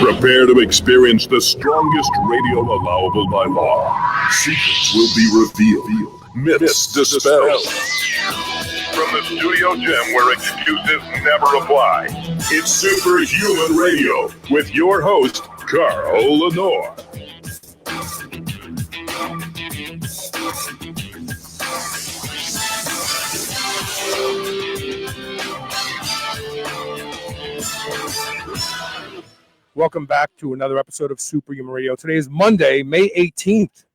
Prepare to experience the strongest radio allowable by law. Secrets will be revealed. Myths dispelled. From the studio gym where excuses never apply, it's Superhuman Radio with your host, Carl Lenore. Welcome back to another episode of Superhuman Radio. Today is Monday, May 18th.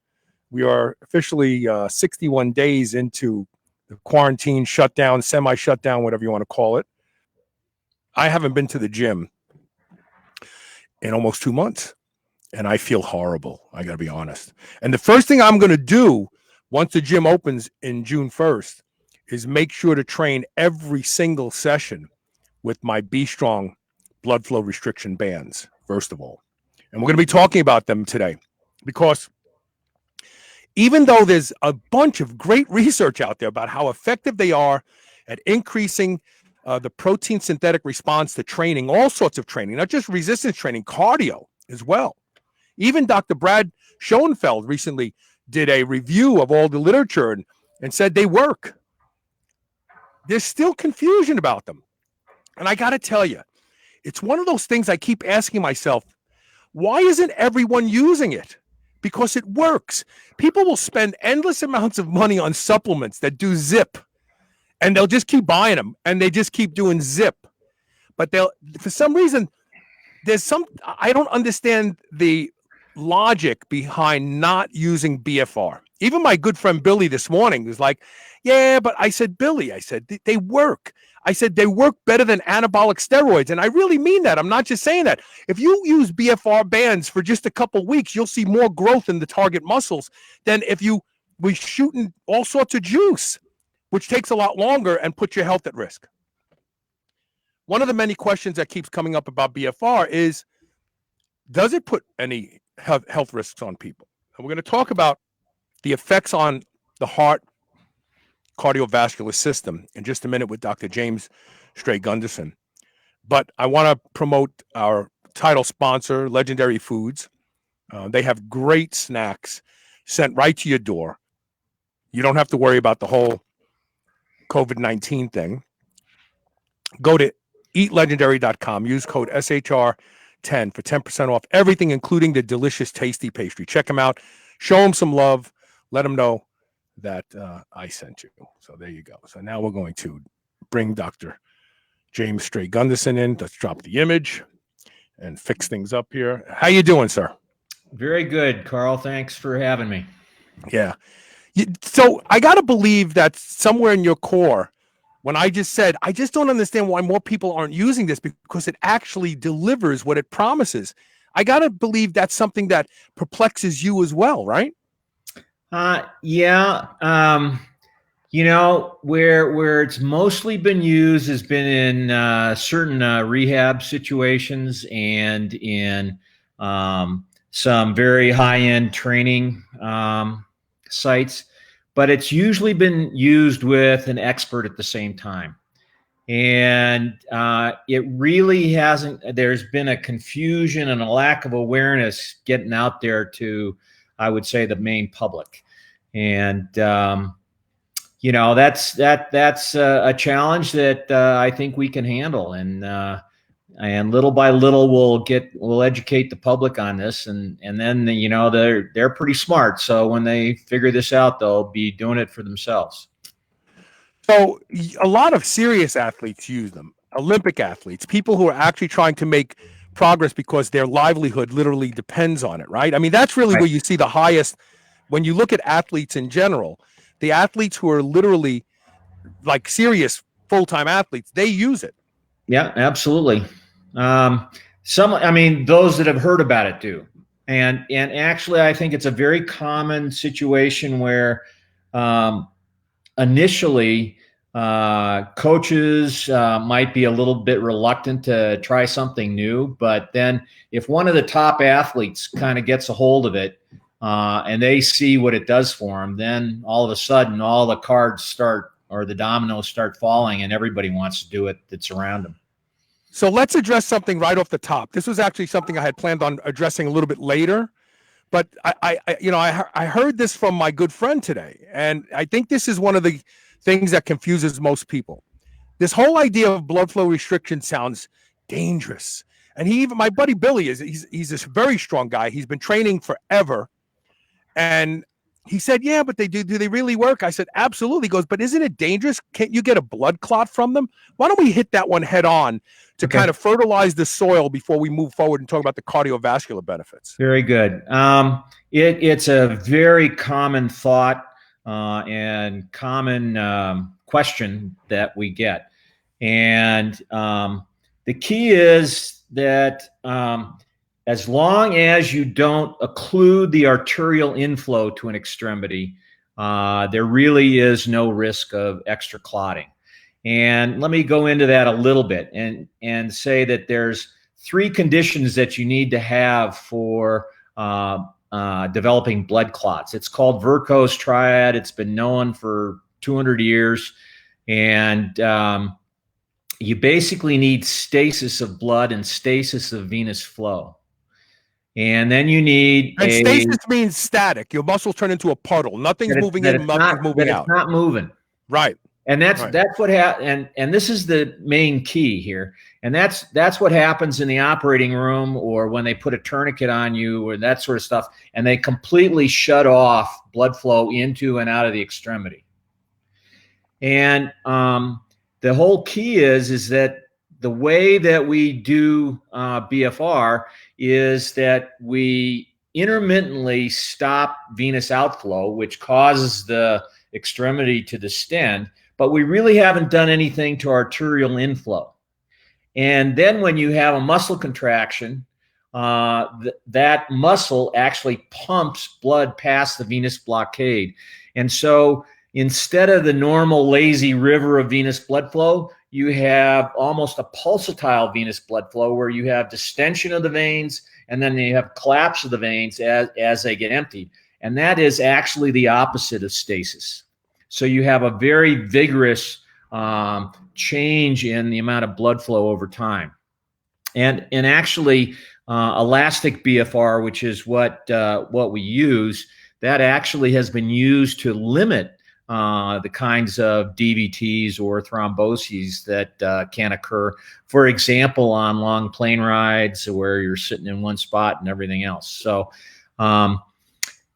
We are officially 61 days into the quarantine, shutdown, semi-shutdown, whatever you want to call it. I haven't been to the gym in almost 2 months, and I feel horrible. I got to be honest. And the first thing I'm going to do once the gym opens in June 1st is make sure to train every single session with my Be Strong blood flow restriction bands, first of all. And we're going to be talking about them today because even though there's a bunch of great research out there about how effective they are at increasing the protein synthetic response to training, all sorts of training, not just resistance training, cardio as well. Even Dr. Brad Schoenfeld recently did a review of all the literature and said they work. There's still confusion about them. And I got to tell you, it's one of those things I keep asking myself, why isn't everyone using it? Because it works. People will spend endless amounts of money on supplements that do zip, and they'll just keep buying them, and they just keep doing zip. But for some reason, I don't understand the logic behind not using BFR. Even my good friend Billy this morning was like, yeah, but I said, Billy, they work. I said, they work better than anabolic steroids. And I really mean that. I'm not just saying that. If you use BFR bands for just a couple weeks, you'll see more growth in the target muscles than if we shooting all sorts of juice, which takes a lot longer and puts your health at risk. One of the many questions that keeps coming up about BFR is, does it put any health risks on people? And we're going to talk about the effects on the heart, cardiovascular system in just a minute with Dr. James Stray-Gunderson. But I want to promote our title sponsor, Legendary Foods. They have great snacks sent right to your door. You don't have to worry about the whole COVID-19 thing. Go to eatlegendary.com. Use code SHR10 for 10% off everything, including the delicious, tasty pastry. Check them out. Show them some love. Let them know that I sent you. So there you go. So now we're going to bring Dr. James Stray-Gunderson in. Let's drop the image and fix things up here. How you doing, sir? Very good, Carl. Thanks for having me. Yeah. So I got to believe that somewhere in your core, when I just said, I just don't understand why more people aren't using this because it actually delivers what it promises. I got to believe that's something that perplexes you as well, right? Yeah. Where it's mostly been used has been in certain rehab situations and in some very high-end training sites, but it's usually been used with an expert at the same time. And it really hasn't, there's been a confusion and a lack of awareness getting out there to, I would say, the main public. And, that's a challenge that I think we can handle. And little by little, we'll educate the public on this. And then, they're pretty smart. So when they figure this out, they'll be doing it for themselves. So a lot of serious athletes use them, Olympic athletes, people who are actually trying to make progress because their livelihood literally depends on it, right? I mean, that's really right. Where you see the highest, when you look at athletes in general, the athletes who are literally like serious full-time athletes, they use it. Yeah, absolutely. Those that have heard about it do. And actually, I think it's a very common situation where initially coaches might be a little bit reluctant to try something new, but then if one of the top athletes kind of gets a hold of it and they see what it does for them, then all of a sudden all the cards start, or the dominoes start falling, and everybody wants to do it that's around them. So let's address something right off the top. This was actually something I had planned on addressing a little bit later, but I heard this from my good friend today, and I think this is one of the things that confuses most people. This whole idea of blood flow restriction sounds dangerous. And my buddy Billy he's this very strong guy. He's been training forever. And he said, yeah, but do they really work? I said, absolutely. He goes, but isn't it dangerous? Can't you get a blood clot from them? Why don't we hit that one head on to kind of fertilize the soil before we move forward and talk about the cardiovascular benefits? Very good. It's a very common thought and common question that we get. And the key is that as long as you don't occlude the arterial inflow to an extremity, there really is no risk of extra clotting. And let me go into that a little bit and say that there's 3 conditions that you need to have for developing blood clots. It's called Verkoe's triad. It's been known for 200 years. And you basically need stasis of blood and stasis of venous flow. And then you need stasis means static. Your muscles turn into a puddle. Nothing's moving in, nothing's moving out. It's not moving. Right. And that's what happens. And this is the main key here. And that's what happens in the operating room, or when they put a tourniquet on you, or that sort of stuff, and they completely shut off blood flow into and out of the extremity. And the whole key is that the way that we do BFR is that we intermittently stop venous outflow, which causes the extremity to distend, but we really haven't done anything to arterial inflow. And then when you have a muscle contraction, that muscle actually pumps blood past the venous blockade. And so instead of the normal lazy river of venous blood flow, you have almost a pulsatile venous blood flow, where you have distension of the veins and then you have collapse of the veins as they get emptied. And that is actually the opposite of stasis. So you have a very vigorous change in the amount of blood flow over time. And actually, elastic BFR, which is what we use, that actually has been used to limit the kinds of DVTs or thromboses that can occur, for example, on long plane rides where you're sitting in one spot and everything else. So,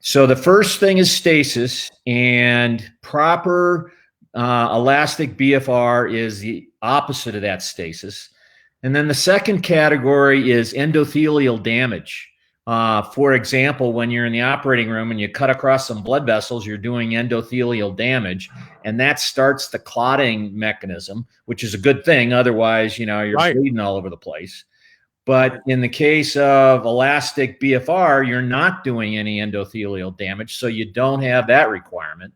so the first thing is stasis, and proper elastic BFR is the opposite of that stasis. And then the second category is endothelial damage. For example, when you're in the operating room and you cut across some blood vessels, you're doing endothelial damage, and that starts the clotting mechanism, which is a good thing. Otherwise, you're bleeding all over the place. But in the case of elastic BFR, you're not doing any endothelial damage, so you don't have that requirement.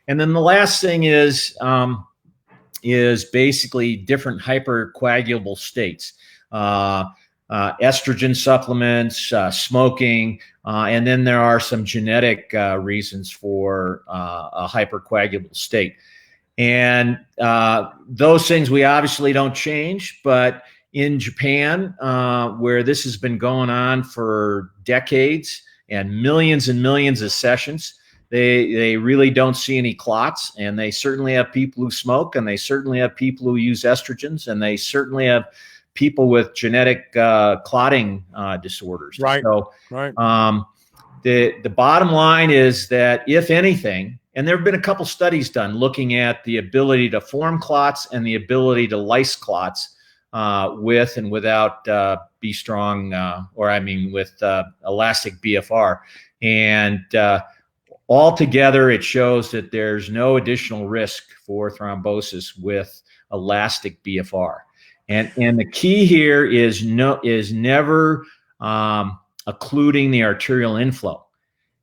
And then the last thing is basically different hypercoagulable states. Estrogen supplements, smoking, and then there are some genetic reasons for a hypercoagulable state. And those things we obviously don't change, but in Japan, where this has been going on for decades and millions of sessions, they really don't see any clots, and they certainly have people who smoke, and they certainly have people who use estrogens, and they certainly have people with genetic clotting disorders. Right. So, right. The bottom line is that, if anything, and there have been a couple studies done looking at the ability to form clots and the ability to lyse clots with and without B-strong, with elastic BFR. And altogether, it shows that there's no additional risk for thrombosis with elastic BFR. And the key here is never occluding the arterial inflow.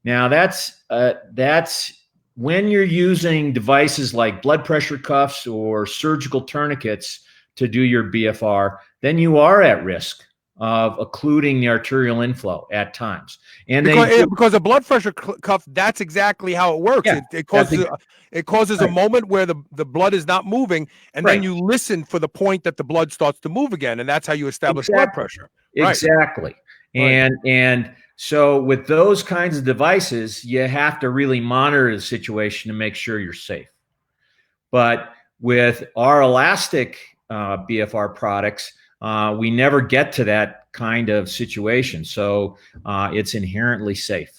Now that's when you're using devices like blood pressure cuffs or surgical tourniquets to do your BFR, then you are at risk of occluding the arterial inflow at times. And because a blood pressure cuff, that's exactly how it works. Yeah, it causes right. a moment where the blood is not moving, and then you listen for the point that the blood starts to move again, and that's how you establish blood pressure. Exactly. Right. And so with those kinds of devices, you have to really monitor the situation to make sure you're safe. But with our elastic BFR products, we never get to that kind of situation. So it's inherently safe.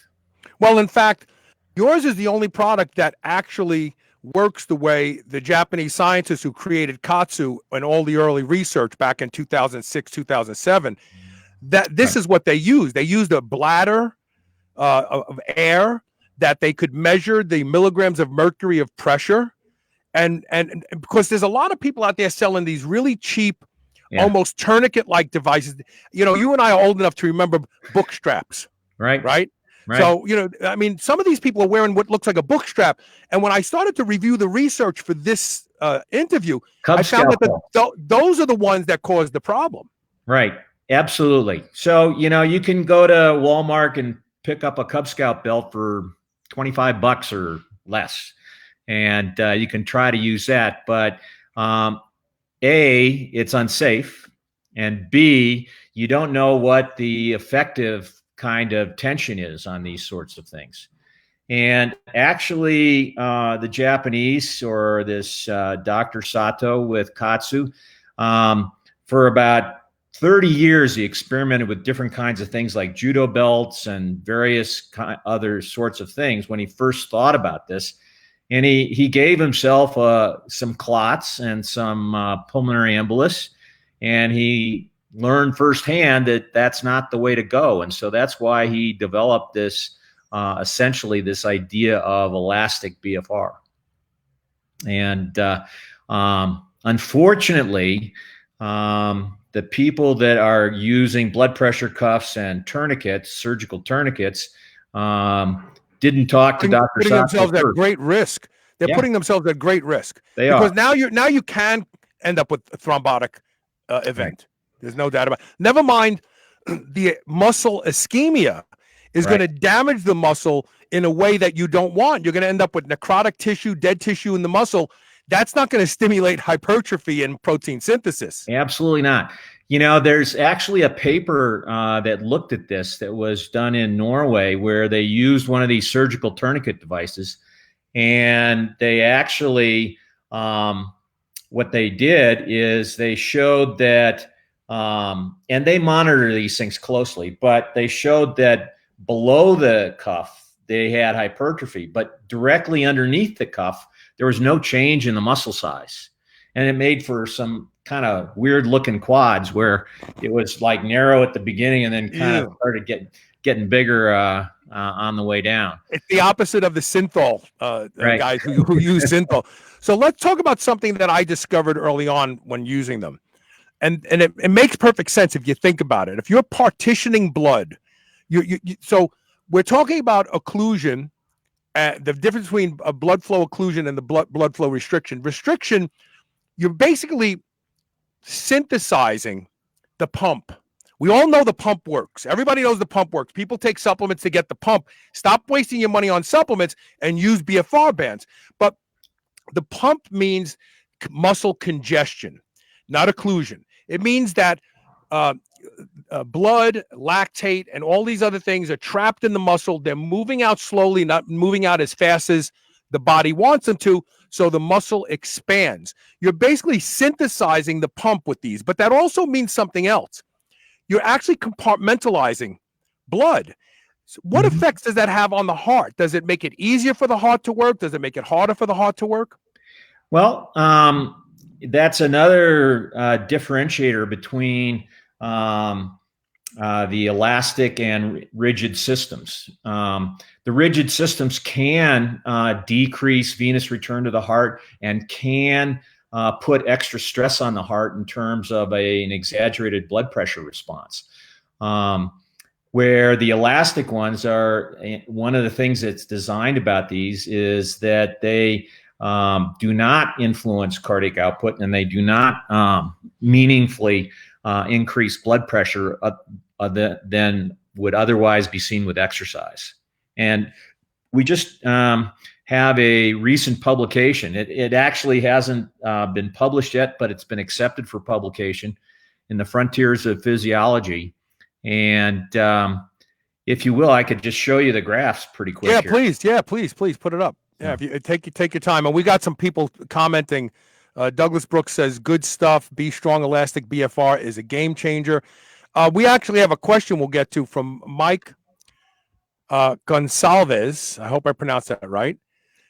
Well, in fact, yours is the only product that actually works the way the Japanese scientists who created Co2 and all the early research back in 2006, 2007, that this is what they used. They used a bladder of air that they could measure the milligrams of mercury of pressure. And because there's a lot of people out there selling these really cheap, almost tourniquet-like devices. You and I are old enough to remember book straps. Right. So, I mean, some of these people are wearing what looks like a book strap. And when I started to review the research for this interview, I found that those are the ones that cause the problem. Right. Absolutely. So, you can go to Walmart and pick up a Cub Scout belt for $25 or less. And you can try to use that. But A, it's unsafe. And B, you don't know what the effective kind of tension is on these sorts of things. And actually, the Japanese, or this Dr. Sato with Katsu, for about 30 years, he experimented with different kinds of things like judo belts and various other sorts of things when he first thought about this. And he gave himself some clots and some pulmonary embolus, and he learned firsthand that that's not the way to go. And so that's why he developed this, essentially this idea of elastic BFR. And unfortunately, the people that are using blood pressure cuffs and tourniquets, surgical tourniquets, didn't talk to Dr. Putting themselves at great risk. They're putting themselves at great risk. Because now you can end up with a thrombotic event. There's no doubt about it. Never mind the muscle ischemia is going to damage the muscle in a way that you don't want. You're going to end up with necrotic tissue, dead tissue in the muscle. That's not going to stimulate hypertrophy and protein synthesis. Absolutely not. There's actually a paper that looked at this that was done in Norway, where they used one of these surgical tourniquet devices. And they actually, what they did is they showed that, and they monitor these things closely, but they showed that below the cuff, they had hypertrophy, but directly underneath the cuff, there was no change in the muscle size. And it made for some kind of weird looking quads where it was like narrow at the beginning and then kind of started getting bigger on the way down. It's the opposite of the synthol guys who use synthol. So let's talk about something that I discovered early on when using them. And it makes perfect sense if you think about it. If you're partitioning blood, so we're talking about occlusion, the difference between a blood flow occlusion and the blood flow restriction. Restriction, you're basically synthesizing the pump. We all know the pump works. Everybody knows the pump works. People take supplements to get the pump. Stop wasting your money on supplements and use BFR bands. But the pump means muscle congestion, not occlusion. It means that blood, lactate, and all these other things are trapped in the muscle. They're moving out slowly, not moving out as fast as the body wants them to, so the muscle expands. You're basically synthesizing the pump with these, but that also means something else. You're actually compartmentalizing blood. So what effects does that have on the heart? Does it make it easier for the heart to work? Does it make it harder for the heart to work? Well, that's another differentiator between the elastic and rigid systems. The rigid systems can decrease venous return to the heart and can put extra stress on the heart in terms of an exaggerated blood pressure response. Where the elastic ones are, one of the things that's designed about these is that they do not influence cardiac output, and they do not meaningfully increased blood pressure than would otherwise be seen with exercise. And we just have a recent publication. It actually hasn't been published yet, but it's been accepted for publication in the Frontiers of Physiology. And if you will, I could just show you the graphs pretty quick. Yeah, here. please. Yeah, please put it up. Yeah, if you take your time. And we got some people commenting. Douglas Brooks says, "Good stuff. Be Strong Elastic BFR is a game changer." We actually have a question we'll get to from Mike Gonsalves. I hope I pronounced that right.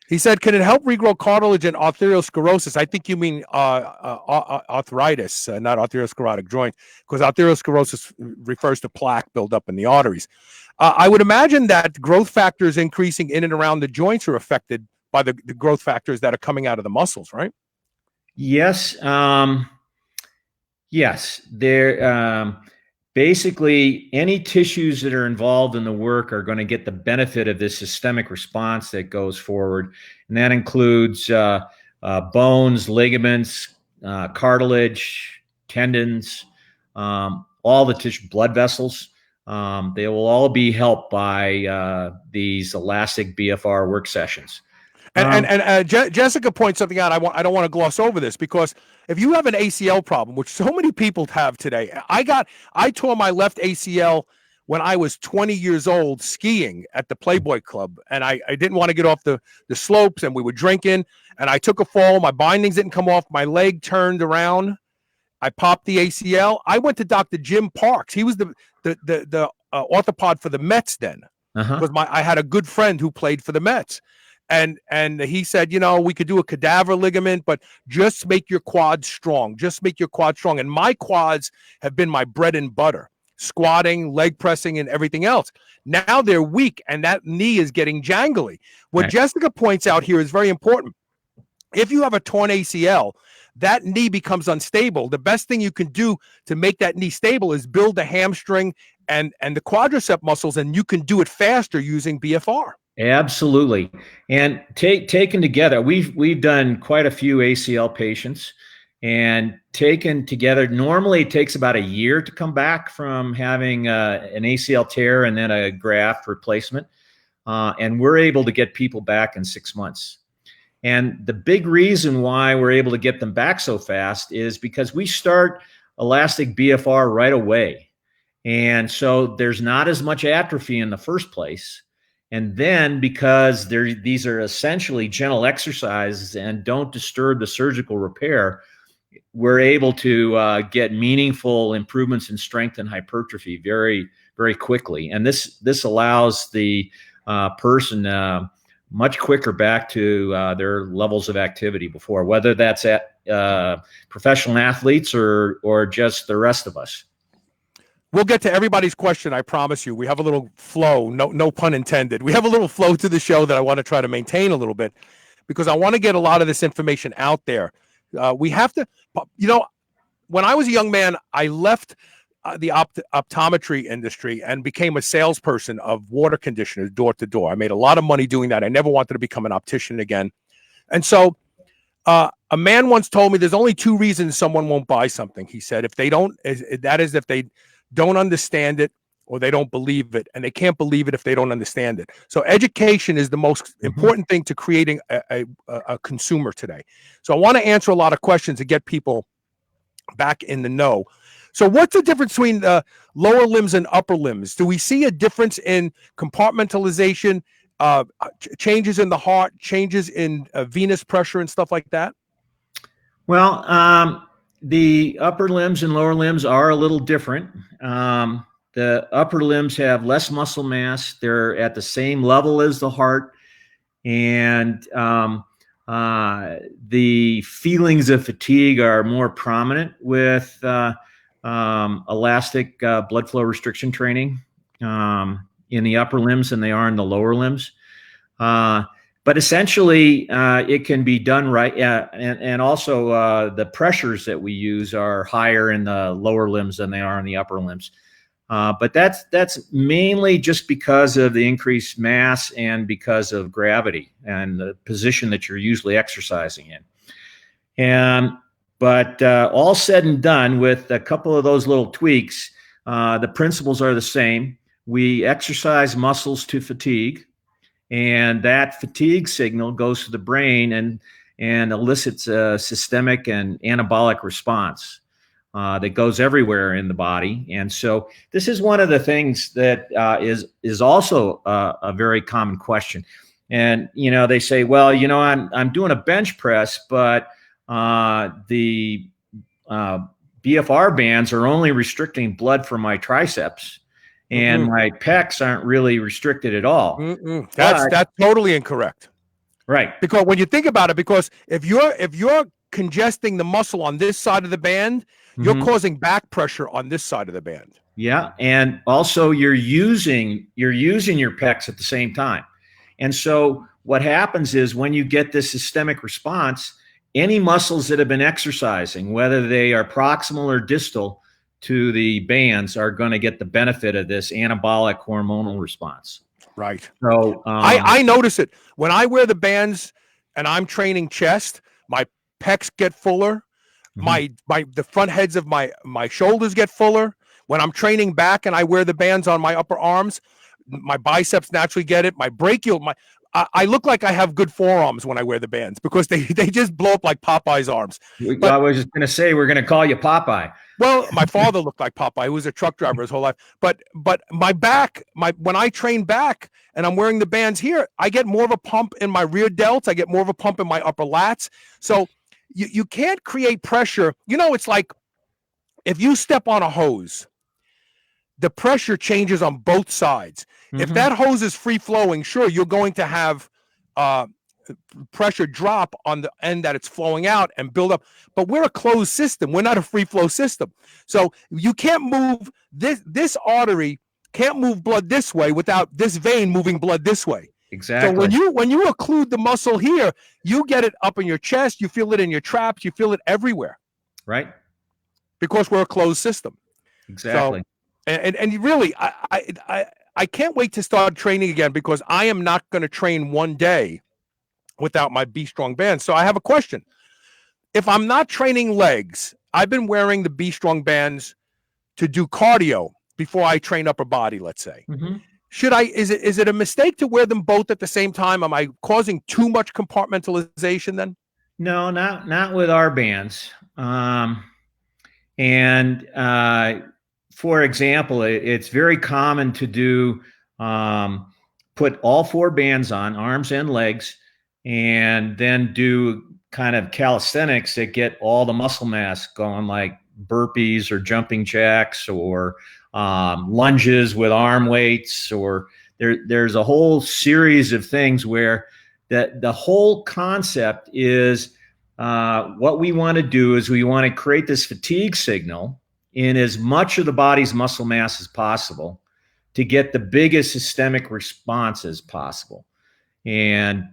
He said, "Can it help regrow cartilage and arteriosclerosis?" I think you mean arthritis, not arteriosclerotic joint, because arteriosclerosis refers to plaque buildup in the arteries. I would imagine that growth factors increasing in and around the joints are affected by the growth factors that are coming out of the muscles, right? Yes. Yes. There. Basically, any tissues that are involved in the work are going to get the benefit of this systemic response that goes forward. And that includes bones, ligaments, cartilage, tendons, all the tissue, blood vessels. They will all be helped by these elastic BFR work sessions. And Jessica points something out. I don't want to gloss over this, because if you have an ACL problem, which so many people have today, I tore my left ACL when I was 20 years old skiing at the Playboy Club, and I didn't want to get off the slopes, and we were drinking, and I took a fall. My bindings didn't come off. My leg turned around. I popped the ACL. I went to Dr. Jim Parks. He was the orthopod for the Mets then, because I had a good friend who played for the Mets. And he said, we could do a cadaver ligament, but just make your quads strong. Just make your quads strong. And my quads have been my bread and butter, squatting, leg pressing, and everything else. Now they're weak, and that knee is getting jangly. What Jessica points out here is very important. If you have a torn ACL, that knee becomes unstable. The best thing you can do to make that knee stable is build the hamstring and the quadricep muscles, and you can do it faster using BFR. Absolutely. And taken together, we've done quite a few ACL patients, and taken together, normally it takes about a year to come back from having an ACL tear and then a graft replacement. And we're able to get people back in 6 months. And the big reason why we're able to get them back so fast is because we start elastic BFR right away. And so there's not as much atrophy in the first place. And then, because these are essentially gentle exercises and don't disturb the surgical repair, we're able to get meaningful improvements in strength and hypertrophy very, very quickly. And this allows the person much quicker back to their levels of activity before, whether that's at professional athletes or just the rest of us. We'll get to everybody's question, I promise you. We have a little flow, no pun intended. We have a little flow to the show that I want to try to maintain a little bit, because I want to get a lot of this information out there. We have to, when I was a young man, I left the optometry industry and became a salesperson of water conditioners door to door. I made a lot of money doing that. I never wanted to become an optician again. And so a man once told me there's only two reasons someone won't buy something. He said, if they don't understand it, or they don't believe it, and they can't believe it if they don't understand it. So education is the most important thing to creating a consumer today. So I want to answer a lot of questions to get people back in the know. So what's the difference between the lower limbs and upper limbs? Do we see a difference in compartmentalization, changes in the heart, changes in venous pressure and stuff like that? Well, the upper limbs and lower limbs are a little different. The upper limbs have less muscle mass. They're at the same level as the heart. And the feelings of fatigue are more prominent with elastic blood flow restriction training in the upper limbs than they are in the lower limbs. But essentially, it can be done right. And also the pressures that we use are higher in the lower limbs than they are in the upper limbs. But that's mainly just because of the increased mass and because of gravity and the position that you're usually exercising in. And But all said and done, with a couple of those little tweaks, the principles are the same. We exercise muscles to fatigue, and that fatigue signal goes to the brain and elicits a systemic and anabolic response that goes everywhere in the body. And so this is one of the things that is also a very common question. And they say, well, I'm doing a bench press, but the BFR bands are only restricting blood from my triceps, and my pecs aren't really restricted at all. That's totally incorrect. Right. Because when you think about it, because if you're congesting the muscle on this side of the band, you're causing back pressure on this side of the band. Yeah, and also you're using your pecs at the same time. And so what happens is when you get this systemic response, any muscles that have been exercising, whether they are proximal or distal to the bands, are going to get the benefit of this anabolic hormonal response. Right. So I notice it when I wear the bands and I'm training chest, my pecs get fuller. The front heads of my shoulders get fuller. When I'm training back and I wear the bands on my upper arms, my biceps naturally get it. My brachial, I look like I have good forearms when I wear the bands because they just blow up like Popeye's arms. But I was just going to say, we're going to call you Popeye. Well, my father looked like Popeye. He was a truck driver his whole life. But my back, when I train back and I'm wearing the bands here, I get more of a pump in my rear delts. I get more of a pump in my upper lats. So you can't create pressure. It's like if you step on a hose, the pressure changes on both sides. If that hose is free flowing, sure, you're going to have pressure drop on the end that it's flowing out and build up. But we're a closed system. We're not a free flow system. So you can't move this artery can't move blood this way without this vein moving blood this way. Exactly. So when you occlude the muscle here, you get it up in your chest, you feel it in your traps, you feel it everywhere. Right. Because we're a closed system. Exactly. So, and really, I can't wait to start training again because I am not going to train one day without my Be Strong band. So I have a question. If I'm not training legs, I've been wearing the Be Strong bands to do cardio before I train upper body, let's say. Is it a mistake to wear them both at the same time? Am I causing too much compartmentalization then? No, not with our bands. For example, it's very common to do put all four bands on, arms and legs, and then do kind of calisthenics that get all the muscle mass going, like burpees or jumping jacks or lunges with arm weights, or there's a whole series of things where the whole concept is what we want to do is we want to create this fatigue signal in as much of the body's muscle mass as possible to get the biggest systemic response as possible. And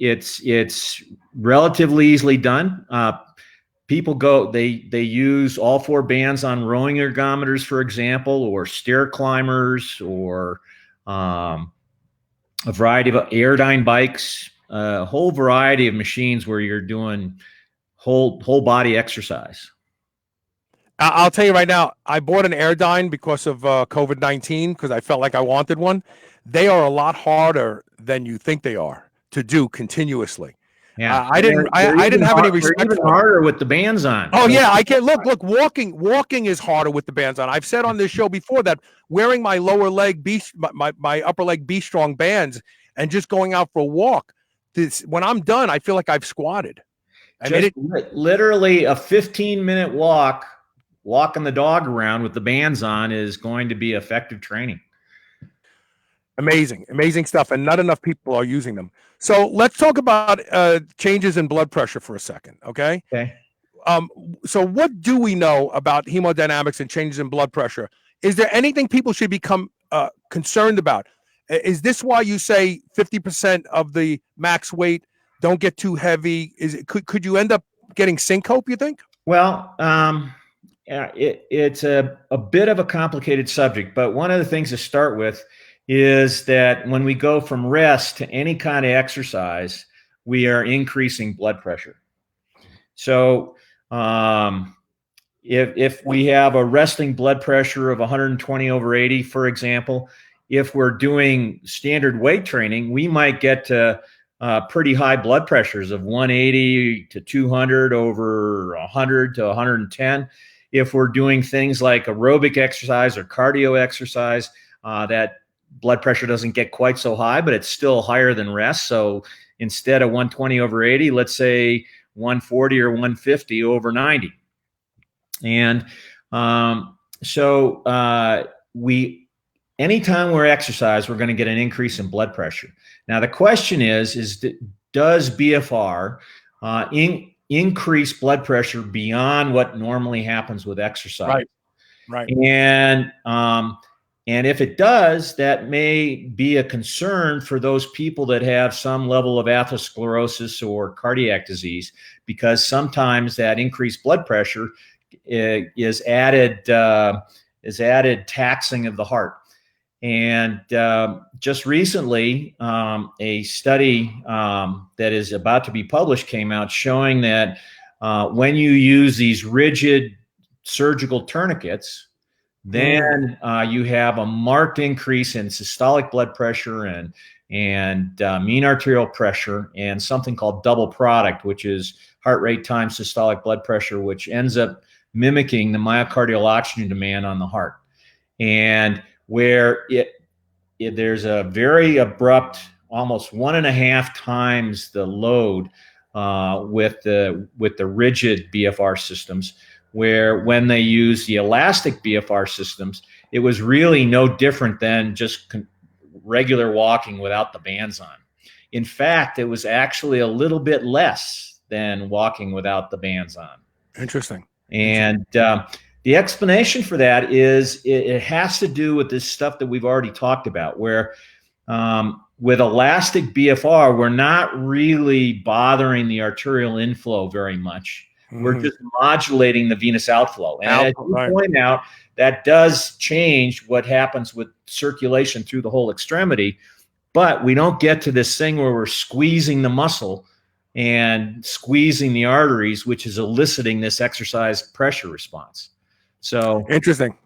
it's relatively easily done. People they use all four bands on rowing ergometers, for example, or stair climbers, or a variety of Airdyne bikes, a whole variety of machines where you're doing whole body exercise. I'll tell you right now, I bought an Airdyne because of COVID-19 because I felt like I wanted one. They are a lot harder than you think they are to do continuously. Yeah, I didn't have any respect. They're even harder with the bands on. Oh yeah, I can't look. Walking is harder with the bands on. I've said on this show before that wearing my lower leg my upper leg Be Strong bands and just going out for a walk. When I'm done, I feel like I've squatted. Literally a 15-minute walking the dog around with the bands on is going to be effective training. Amazing stuff, and not enough people are using them. So let's talk about changes in blood pressure for a second, okay? Okay. So what do we know about hemodynamics and changes in blood pressure? Is there anything people should become concerned about? Is this why you say 50% of the max weight don't get too heavy? Could you end up getting syncope, you think? Well, it's a bit of a complicated subject, but one of the things to start with is that when we go from rest to any kind of exercise, we are increasing blood pressure. So if we have a resting blood pressure of 120/80, for example, if we're doing standard weight training, we might get to pretty high blood pressures of 180 to 200 over 100 to 110. If we're doing things like aerobic exercise or cardio exercise, that blood pressure doesn't get quite so high, but it's still higher than rest. So instead of 120/80, let's say 140 or 150 over 90. And anytime we're exercise, we're going to get an increase in blood pressure. Now, the question is does BFR increase blood pressure beyond what normally happens with exercise? Right. And if it does, that may be a concern for those people that have some level of atherosclerosis or cardiac disease, because sometimes that increased blood pressure is added taxing of the heart. And just recently, a study that is about to be published came out showing that when you use these rigid surgical tourniquets, then you have a marked increase in systolic blood pressure and mean arterial pressure, and something called double product, which is heart rate times systolic blood pressure, which ends up mimicking the myocardial oxygen demand on the heart. And where there's a very abrupt, almost 1.5 times the load with the rigid BFR systems, where when they use the elastic BFR systems, it was really no different than just regular walking without the bands on. In fact, it was actually a little bit less than walking without the bands on. Interesting. And the explanation for that is it has to do with this stuff that we've already talked about, where with elastic BFR, we're not really bothering the arterial inflow very much. We're just modulating the venous outflow. And as you point out, that does change what happens with circulation through the whole extremity, but we don't get to this thing where we're squeezing the muscle and squeezing the arteries, which is eliciting this exercise pressure response. So interesting.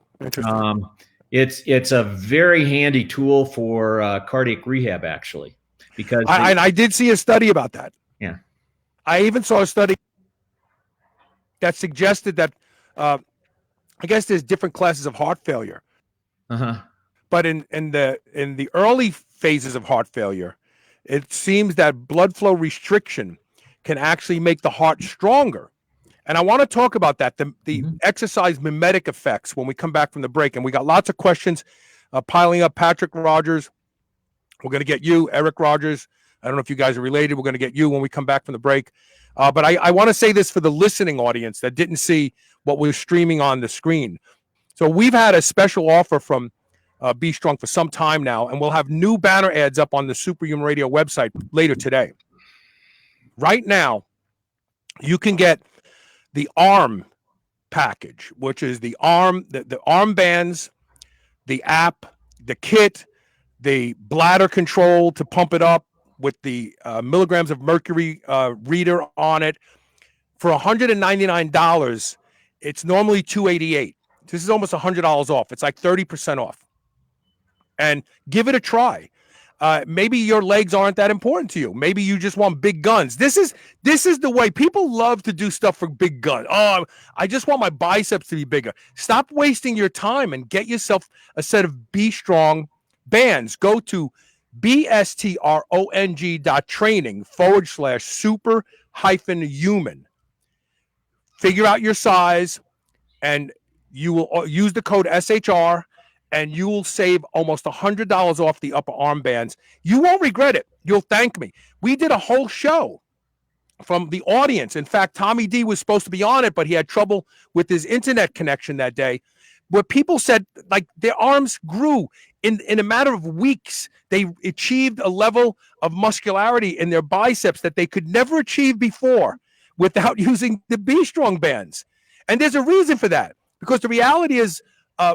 It's a very handy tool for cardiac rehab, actually, because I did see a study about that. Yeah, I even saw a study that suggested that I guess there's different classes of heart failure. But in the early phases of heart failure, it seems that blood flow restriction can actually make the heart stronger. And I want to talk about that, the exercise mimetic effects, when we come back from the break. And we got lots of questions piling up. Patrick Rogers, we're going to get you. Eric Rogers, I don't know if you guys are related. We're going to get you when we come back from the break. But I want to say this for the listening audience that didn't see what we're streaming on the screen. So we've had a special offer from Be Strong for some time now, and we'll have new banner ads up on the Superhuman Radio website later today. Right now, you can get the arm package, which is the arm bands, the app, the kit, the bladder control to pump it up with the milligrams of mercury reader on it. For $199, it's normally $288. This is almost $100 off. It's like 30% off. And give it a try. Maybe your legs aren't that important to you. Maybe you just want big guns. This is the way people love to do stuff for big guns. Oh, I just want my biceps to be bigger. Stop wasting your time and get yourself a set of Be Strong bands. Go to bstrong.training/super-human. Figure out your size, and you will use the code SHR, and you will save almost $100 off the upper arm bands. You won't regret it. You'll thank me. We did a whole show from the audience. In fact, Tommy D was supposed to be on it, but he had trouble with his internet connection that day, where people said like their arms grew in a matter of weeks. They achieved a level of muscularity in their biceps that they could never achieve before without using the Be Strong bands. And there's a reason for that, because the reality is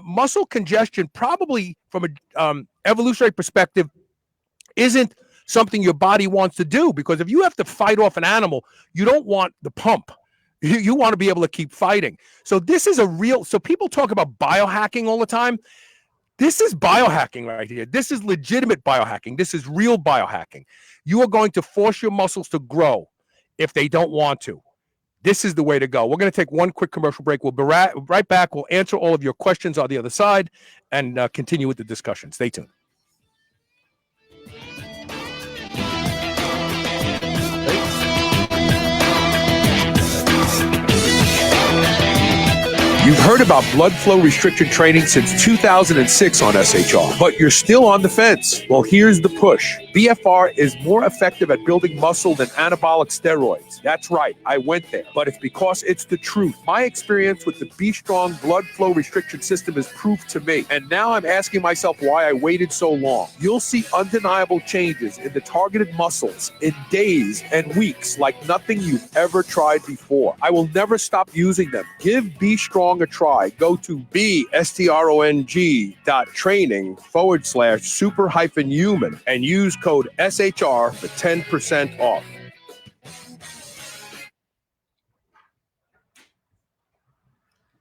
muscle congestion, probably from an evolutionary perspective, isn't something your body wants to do, because if you have to fight off an animal, you don't want the pump. You want to be able to keep fighting. So this is so people talk about biohacking all the time. This is biohacking right here. This is legitimate biohacking. This is real biohacking. You are going to force your muscles to grow if they don't want to. This is the way to go. We're going to take one quick commercial break. We'll be right back. We'll answer all of your questions on the other side and continue with the discussion. Stay tuned. You've heard about blood flow restriction training since 2006 on SHR, but you're still on the fence. Well, here's the push. BFR is more effective at building muscle than anabolic steroids. That's right, I went there, but it's because it's the truth. My experience with the Be Strong blood flow restriction system is proof to me, and now I'm asking myself why I waited so long. You'll see undeniable changes in the targeted muscles in days and weeks like nothing you've ever tried before. I will never stop using them. Give Be Strong a try. Go to bestrong.training/super-human and use code SHR for 10% off.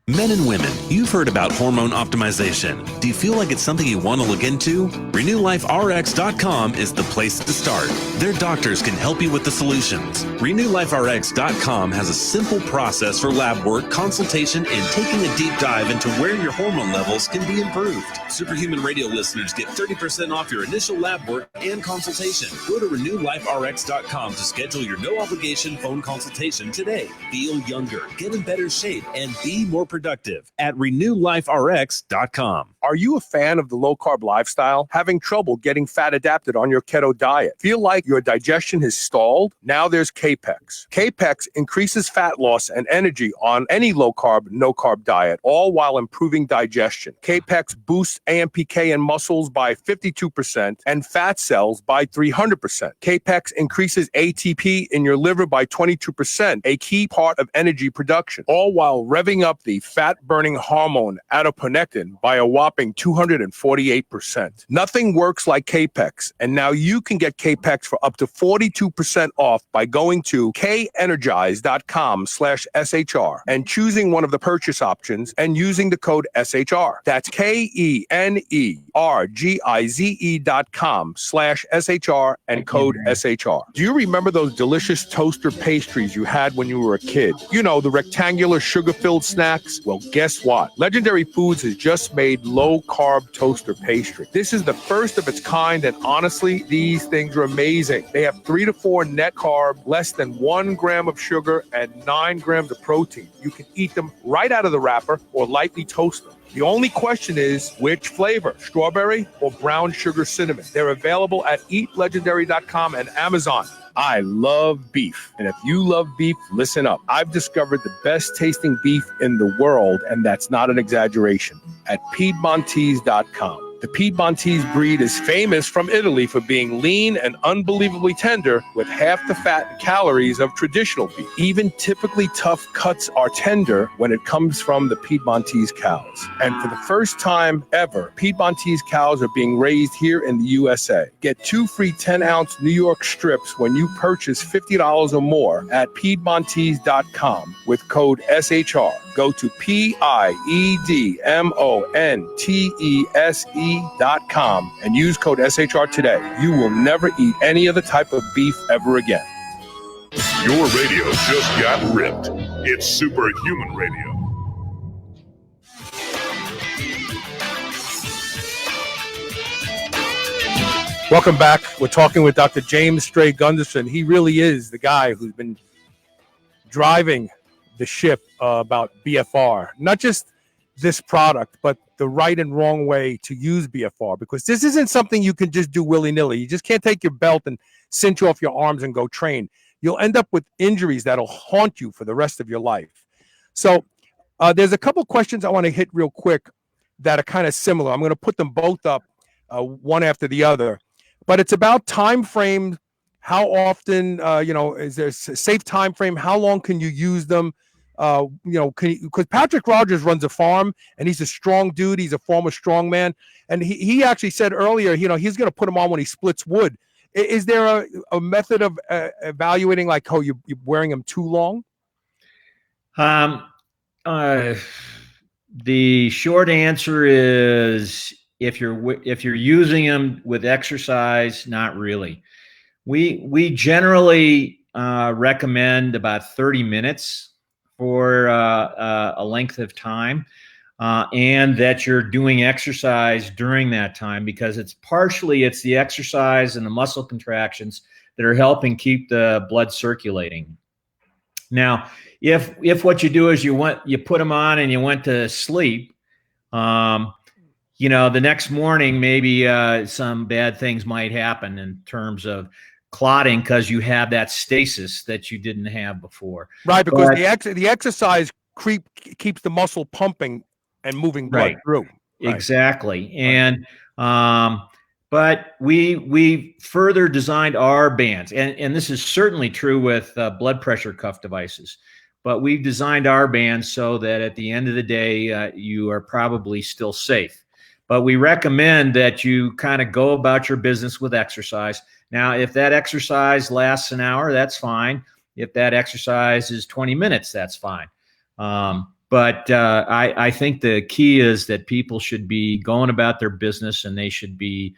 Men and women, you've heard about hormone optimization. Do you feel like it's something you want to look into? RenewLifeRx.com is the place to start. Their doctors can help you with the solutions. RenewLifeRx.com has a simple process for lab work, consultation, and taking a deep dive into where your hormone levels can be improved. Superhuman Radio listeners get 30% off your initial lab work and consultation. Go to RenewLifeRx.com to schedule your no-obligation phone consultation today. Feel younger, get in better shape, and be more productive at RenewLifeRx.com. Are you a fan of the low-carb lifestyle? Having trouble getting fat adapted on your keto diet? Feel like your digestion has stalled? Now there's Capex. Capex increases fat loss and energy on any low-carb, no-carb diet, all while improving digestion. Capex boosts AMPK in muscles by 52% and fat cells by 300%. Capex increases ATP in your liver by 22%, a key part of energy production, all while revving up the fat-burning hormone adiponectin by a whopping 248%. Nothing works like Capex, and now you can get Capex for up to 42% off by going to kenergize.com/SHR and choosing one of the purchase options and using the code SHR. That's KENERGIZE.com/SHR and code SHR. Do you remember those delicious toaster pastries you had when you were a kid? You know, the rectangular sugar-filled snacks? Well, guess what? Legendary Foods has just made low-carb toaster pastry. This is the first of its kind, and honestly, these things are amazing. They have 3 to 4 net carb, less than 1 gram of sugar, and 9 grams of protein. You can eat them right out of the wrapper or lightly toast them. The only question is, which flavor, strawberry or brown sugar cinnamon? They're available at eatlegendary.com and Amazon. I love beef. And if you love beef, listen up. I've discovered the best tasting beef in the world, and that's not an exaggeration, at Piedmontese.com. The Piedmontese breed is famous from Italy for being lean and unbelievably tender with half the fat and calories of traditional beef. Even typically tough cuts are tender when it comes from the Piedmontese cows. And for the first time ever, Piedmontese cows are being raised here in the USA. Get 2 free 10-ounce New York strips when you purchase $50 or more at Piedmontese.com with code SHR. Go to PIEDMONTESE.com and use code SHR today. You will never eat any other type of beef ever again. Your radio just got ripped. It's Superhuman Radio. Welcome back. We're talking with Dr. James Stray-Gunderson. He really is the guy who's been driving the ship about BFR. Not just this product, but the right and wrong way to use BFR, because this isn't something you can just do willy-nilly. You just can't take your belt and cinch off your arms and go train. You'll end up with injuries that'll haunt you for the rest of your life. So there's a couple questions I want to hit real quick that are kind of similar. I'm going to put them both up one after the other, but it's about time frame. How often, is there a safe time frame? How long can you use them? Because Patrick Rogers runs a farm and he's a strong dude. He's a former strongman. And he actually said earlier, he's going to put him on when he splits wood. Is there a method of evaluating, like, you're wearing them too long? Um, the short answer is if you're using them with exercise, not really. We generally recommend about 30 minutes for a length of time, and that you're doing exercise during that time, because it's the exercise and the muscle contractions that are helping keep the blood circulating. Now, if what you do is you put them on and you went to sleep, the next morning maybe some bad things might happen in terms of clotting, because you have that stasis that you didn't have before. Right, because the exercise keeps the muscle pumping and moving blood through. Right. Exactly. And but we further designed our bands, and this is certainly true with blood pressure cuff devices, but we've designed our bands so that at the end of the day, you are probably still safe. But we recommend that you kind of go about your business with exercise. Now, if that exercise lasts an hour, that's fine. If that exercise is 20 minutes, that's fine. But I think the key is that people should be going about their business, and they should be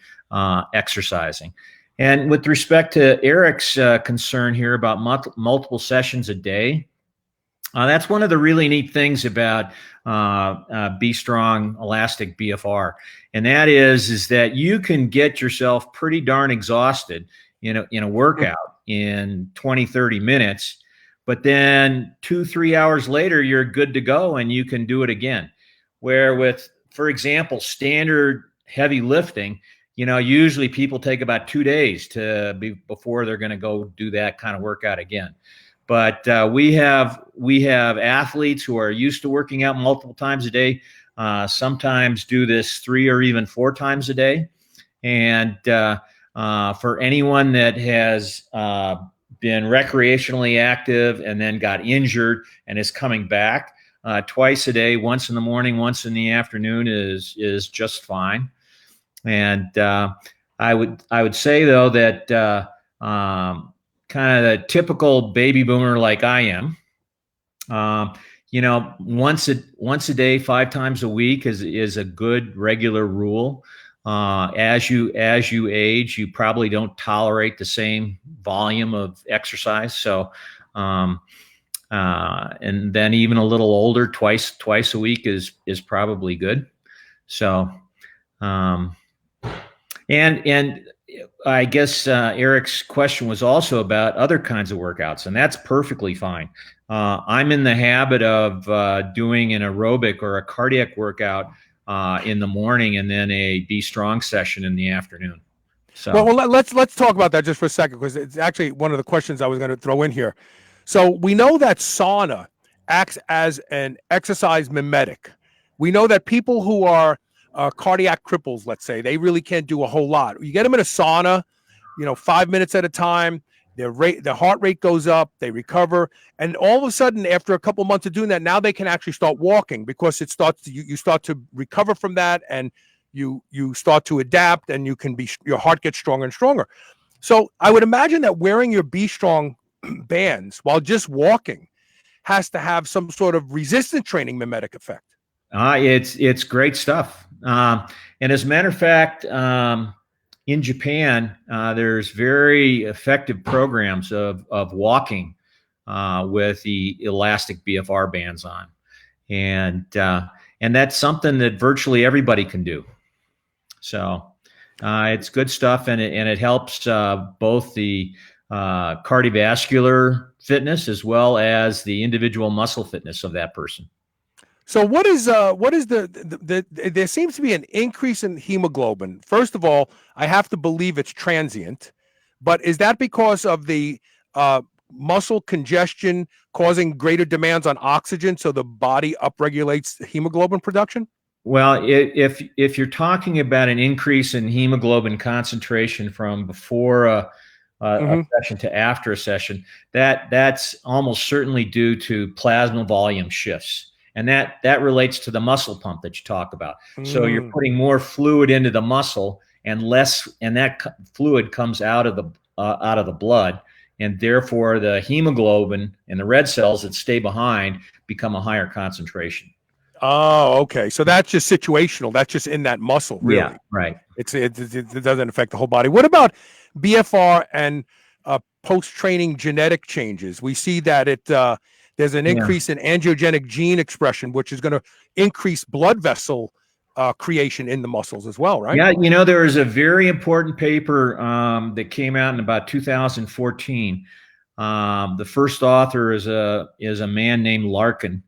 exercising. And with respect to Eric's concern here about multiple sessions a day, that's one of the really neat things about Be Strong Elastic BFR. And that is that you can get yourself pretty darn exhausted in a workout in 20, 30 minutes. But then 2-3 hours later, you're good to go and you can do it again. Where with, for example, standard heavy lifting, usually people take about 2 days before they're going to go do that kind of workout again. But we have athletes who are used to working out multiple times a day, sometimes do this 3 or even 4 times a day. And for anyone that has been recreationally active and then got injured and is coming back, twice a day, once in the morning, once in the afternoon is just fine. And I would say though that kind of the typical baby boomer like I am, once a day, 5 times a week is a good regular rule. As you age, you probably don't tolerate the same volume of exercise. So, and then even a little older, twice a week is probably good. So, and I guess Eric's question was also about other kinds of workouts, and that's perfectly fine. I'm in the habit of doing an aerobic or a cardiac workout in the morning, and then a Be Strong session in the afternoon. So, well, let's talk about that just for a second, because it's actually one of the questions I was going to throw in here. So we know that sauna acts as an exercise mimetic. We know that people who are cardiac cripples, let's say, they really can't do a whole lot. You get them in a sauna, 5 minutes at a time. Their heart rate goes up, they recover, and all of a sudden, after a couple months of doing that, now they can actually start walking, because you start to recover from that, and you start to adapt, and your heart gets stronger and stronger. So I would imagine that wearing your Be Strong bands while just walking has to have some sort of resistance training mimetic effect. It's great stuff. And as a matter of fact, in Japan, there's very effective programs of walking with the elastic BFR bands on, and that's something that virtually everybody can do. So it's good stuff, and it helps both the cardiovascular fitness as well as the individual muscle fitness of that person. So what is there seems to be an increase in hemoglobin. First of all, I have to believe it's transient, but is that because of the muscle congestion causing greater demands on oxygen, so the body upregulates hemoglobin production? Well, if you're talking about an increase in hemoglobin concentration from before a session to after a session, that's almost certainly due to plasma volume shifts. And that relates to the muscle pump that you talk about. So you're putting more fluid into the muscle, and that fluid comes out of the blood, and therefore the hemoglobin and the red cells that stay behind become a higher concentration. Oh, okay. So that's just situational. That's just in that muscle, really. Yeah, right. It doesn't affect the whole body. What about BFR and post-training genetic changes? We see that there's an increase in angiogenic gene expression, which is going to increase blood vessel creation in the muscles as well, right? Yeah, there is a very important paper that came out in about 2014. The first author is a man named Larkin.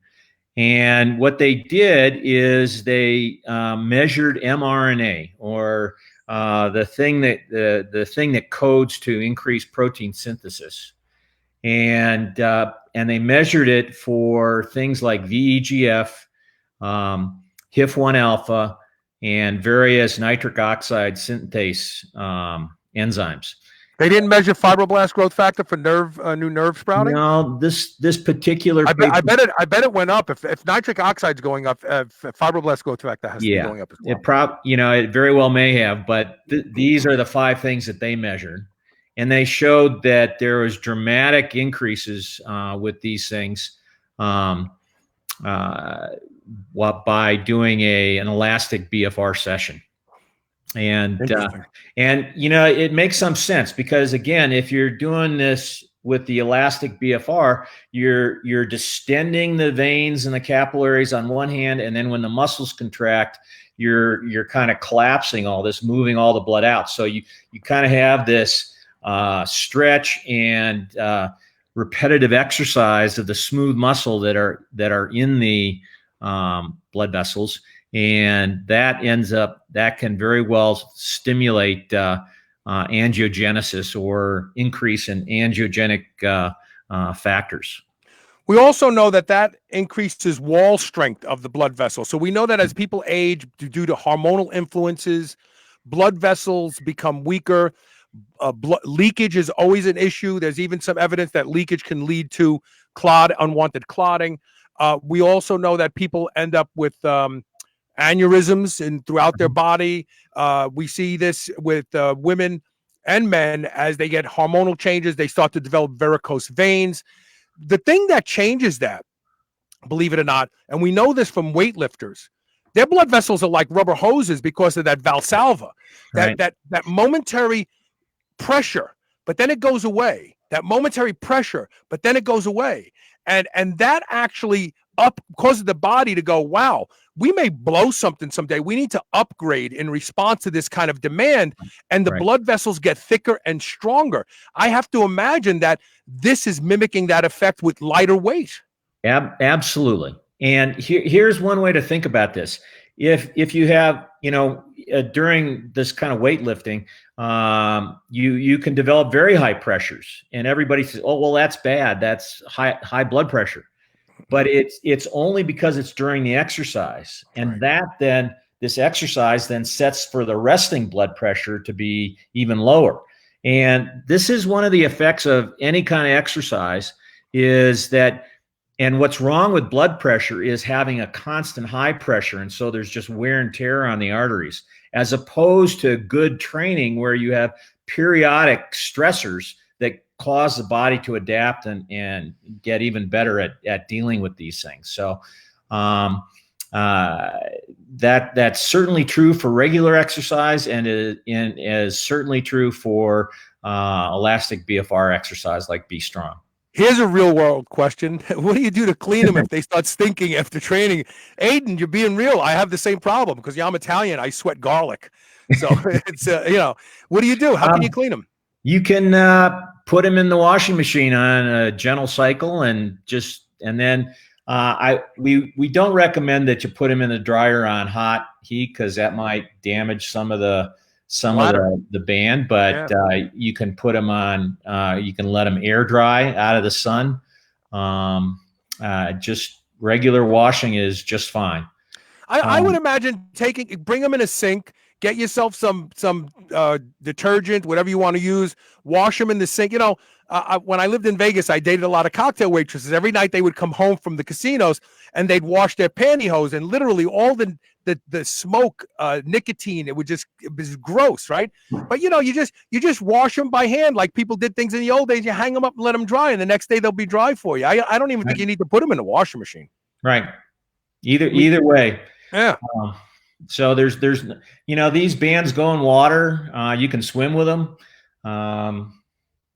And what they did is they measured mRNA, or the thing that codes to increase protein synthesis, and they measured it for things like VEGF, HIF-1 alpha, and various nitric oxide synthase enzymes. They didn't measure fibroblast growth factor for new nerve sprouting. No, this particular. I bet it went up. If nitric oxide's going up, fibroblast growth factor has to be going up as well. It very well may have, but these are the 5 things that they measured, and they showed that there was dramatic increases with these things by doing an elastic BFR session. And it makes some sense, because again, if you're doing this with the elastic BFR, you're distending the veins and the capillaries on one hand, and then when the muscles contract, you're kind of collapsing all this, moving all the blood out. So you kind of have this stretch and repetitive exercise of the smooth muscle that are in the blood vessels. And that can very well stimulate angiogenesis, or increase in angiogenic factors. We also know that increases wall strength of the blood vessel. So we know that as people age due to hormonal influences, blood vessels become weaker. Leakage is always an issue. There's even some evidence that leakage can lead to unwanted clotting. We also know that people end up with aneurysms throughout their body. We see this with women and men. As they get hormonal changes, they start to develop varicose veins. The thing that changes that, believe it or not, and we know this from weightlifters, their blood vessels are like rubber hoses because of that Valsalva, that momentary pressure, but then it goes away. That momentary pressure, but then it goes away. And that actually causes the body to go, wow, we may blow something someday. We need to upgrade in response to this kind of demand. And the blood vessels get thicker and stronger. I have to imagine that this is mimicking that effect with lighter weight. Absolutely. And here's one way to think about this. If you have, during this kind of weightlifting, you can develop very high pressures, and everybody says, oh, well, that's bad. That's high blood pressure. But it's only because it's during the exercise, and this exercise then sets for the resting blood pressure to be even lower. And this is one of the effects of any kind of exercise, is that, and what's wrong with blood pressure is having a constant high pressure, and so there's just wear and tear on the arteries, as opposed to good training where you have periodic stressors that cause the body to adapt and get even better at dealing with these things. So that's certainly true for regular exercise, and is certainly true for elastic BFR exercise like Be Strong. Here's a real world question. What do you do to clean them if they start stinking after training? Aiden, you're being real. I have the same problem because I'm Italian. I sweat garlic. So it's, what do you do? How can you clean them? You can put them in the washing machine on a gentle cycle, and then we don't recommend that you put them in the dryer on hot heat, because that might damage some of the band. But you can put them on. You can let them air dry out of the sun. Just regular washing is just fine. I would imagine bring them in a sink. Get yourself some detergent, whatever you want to use. Wash them in the sink. When I lived in Vegas, I dated a lot of cocktail waitresses. Every night they would come home from the casinos and they'd wash their pantyhose, and literally all the the smoke, nicotine. It was gross, right? But you just wash them by hand like people did things in the old days. You hang them up and let them dry, and the next day they'll be dry for you. I don't even think you need to put them in the washing machine. Right. Either way. Yeah. So there's these bands go in water. You can swim with them.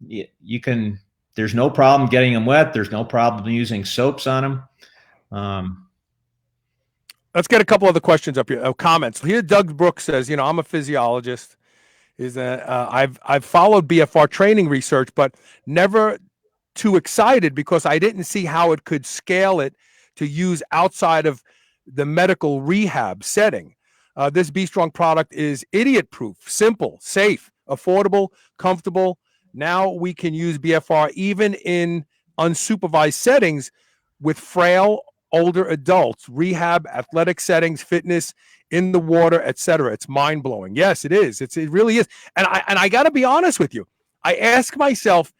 You can. There's no problem getting them wet. There's no problem using soaps on them. Let's get a couple other questions up here. Comments here. Doug Brooks says, I'm a physiologist. I've followed BFR training research, but never too excited because I didn't see how it could scale it to use outside of the medical rehab setting. This B Strong product is idiot proof, simple, safe, affordable, comfortable. Now we can use BFR even in unsupervised settings with frail older adults, rehab, athletic settings, fitness, in the water, etc. It's mind blowing. Yes, it is. It really is. And I got to be honest with you. I ask myself,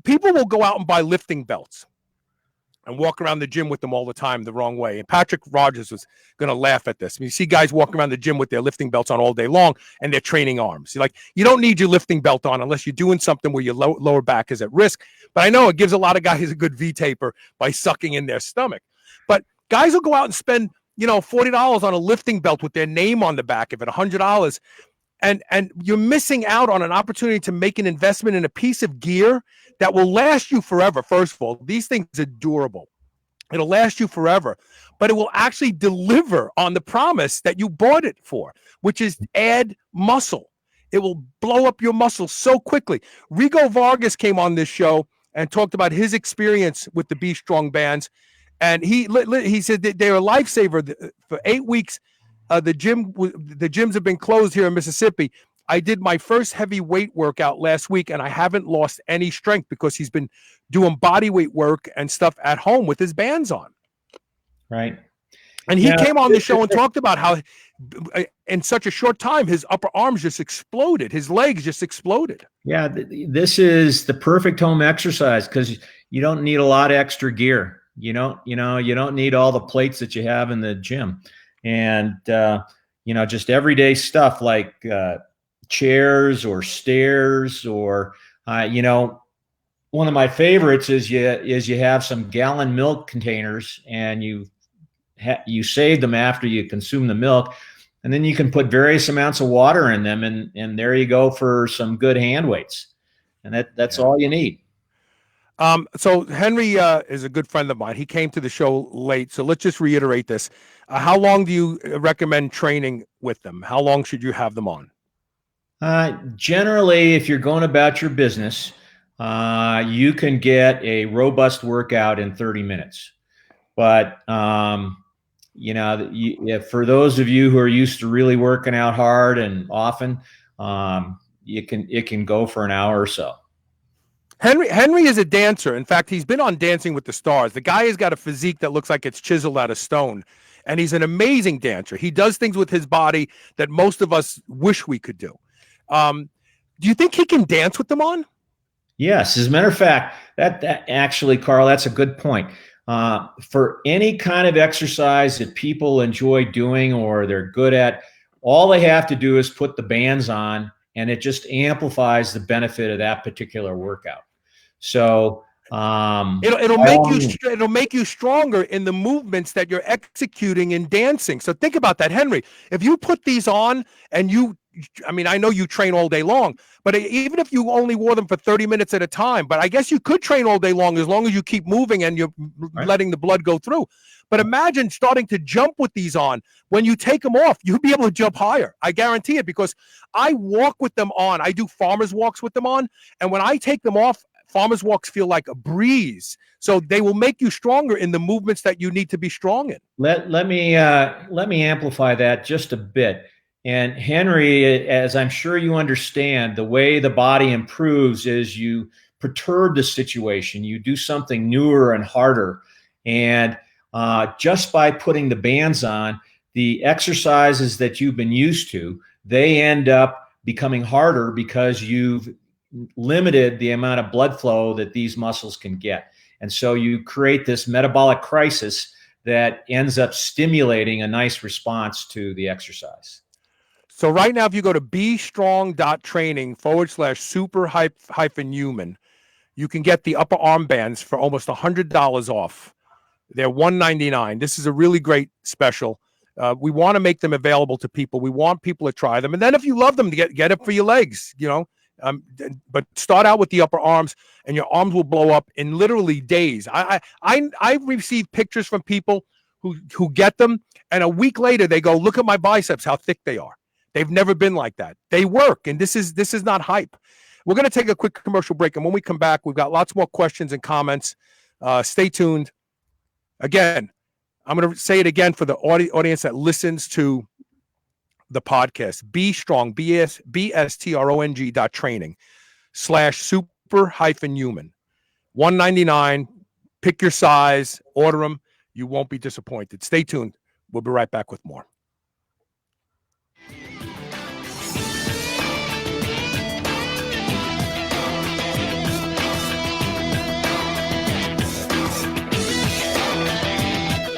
people will go out and buy lifting belts and walk around the gym with them all the time the wrong way. And Patrick Rogers was going to laugh at this. You see guys walking around the gym with their lifting belts on all day long, and they're training arms. You don't need your lifting belt on unless you're doing something where your lower back is at risk. But I know it gives a lot of guys a good V-taper by sucking in their stomach. But guys will go out and spend, $40 on a lifting belt with their name on the back of it, $100. And you're missing out on an opportunity to make an investment in a piece of gear that will last you forever. First of all, these things are durable. It'll last you forever, but it will actually deliver on the promise that you bought it for, which is add muscle. It will blow up your muscles so quickly. Rigo Vargas came on this show and talked about his experience with the B Strong bands. And he said that they're a lifesaver. For 8 weeks, the gyms have been closed here in Mississippi. I did my first heavy weight workout last week, and I haven't lost any strength because he's been doing body weight work and stuff at home with his bands on. Right. And he came on the show and talked about how in such a short time, his upper arms just exploded. His legs just exploded. Yeah. This is the perfect home exercise because you don't need a lot of extra gear. You don't need all the plates that you have in the gym. And, just everyday stuff like chairs or stairs or, one of my favorites is you have some gallon milk containers and you save them after you consume the milk. And then you can put various amounts of water in them. And there you go for some good hand weights. And that's all you need. So Henry is a good friend of mine. He came to the show late. So let's just reiterate this. How long do you recommend training with them? How long should you have them on? Generally, if you're going about your business, you can get a robust workout in 30 minutes. But, for those of you who are used to really working out hard and often, it can go for an hour or so. Henry is a dancer. In fact, he's been on Dancing with the Stars. The guy has got a physique that looks like it's chiseled out of stone, and he's an amazing dancer. He does things with his body that most of us wish we could do. Do you think he can dance with them on? Yes. As a matter of fact, that actually, Carl, that's a good point. For any kind of exercise that people enjoy doing or they're good at, all they have to do is put the bands on, and it just amplifies the benefit of that particular workout. So it'll make you stronger in the movements that you're executing in dancing. So think about that, Henry. If you put these on and I know you train all day long, but even if you only wore them for 30 minutes at a time, but I guess you could train all day long as you keep moving and you're letting the blood go through. But imagine starting to jump with these on. When you take them off, you'll be able to jump higher. I guarantee it, because I walk with them on. I do farmer's walks with them on. And when I take them off, farmer's walks feel like a breeze. So they will make you stronger in the movements that you need to be strong in. Let me amplify that just a bit. And Henry, as I'm sure you understand, the way the body improves is you perturb the situation. You do something newer and harder. And just by putting the bands on, the exercises that you've been used to, they end up becoming harder because you've limited the amount of blood flow that these muscles can get. And so you create this metabolic crisis that ends up stimulating a nice response to the exercise. So right now, if you go to bestrong.training/super-human, you can get the upper arm bands for almost $100 off. They're $199. This is a really great special. We want to make them available to people. We want people to try them. And then if you love them, get it for your legs, but start out with the upper arms, and your arms will blow up in literally days. I received pictures from people who get them, and a week later they go, look at my biceps, how thick they are. They've never been like that. They work, and this is not hype. We're going to take a quick commercial break, and when we come back, we've got lots more questions and comments. Stay tuned. Again, I'm going to say it again for the audience that listens to the podcast. Be Strong, BSTRONG.training/super-human. $199. Pick your size, order them. You won't be disappointed. Stay tuned. We'll be right back with more.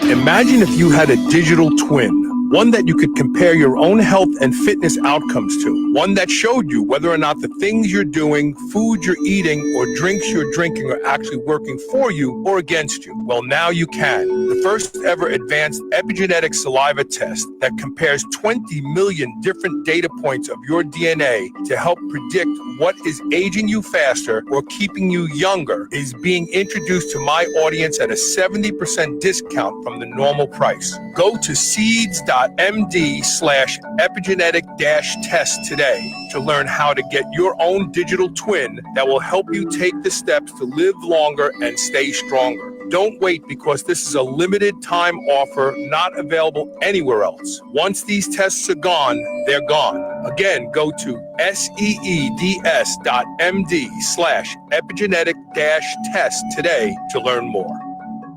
Imagine if you had a digital twin, one that you could compare your own health and fitness outcomes to, one that showed you whether or not the things you're doing, food you're eating, or drinks you're drinking are actually working for you or against you. Well, now you can. The first ever advanced epigenetic saliva test that compares 20 million different data points of your DNA to help predict what is aging you faster or keeping you younger is being introduced to my audience at a 70% discount from the normal price. Go to seeds.md/epigenetic-test today to learn how to get your own digital twin that will help you take the steps to live longer and stay stronger. Don't wait, because this is a limited time offer not available anywhere else. Once these tests are gone, they're gone. Again, go to seeds.md/epigenetic-test today to learn more.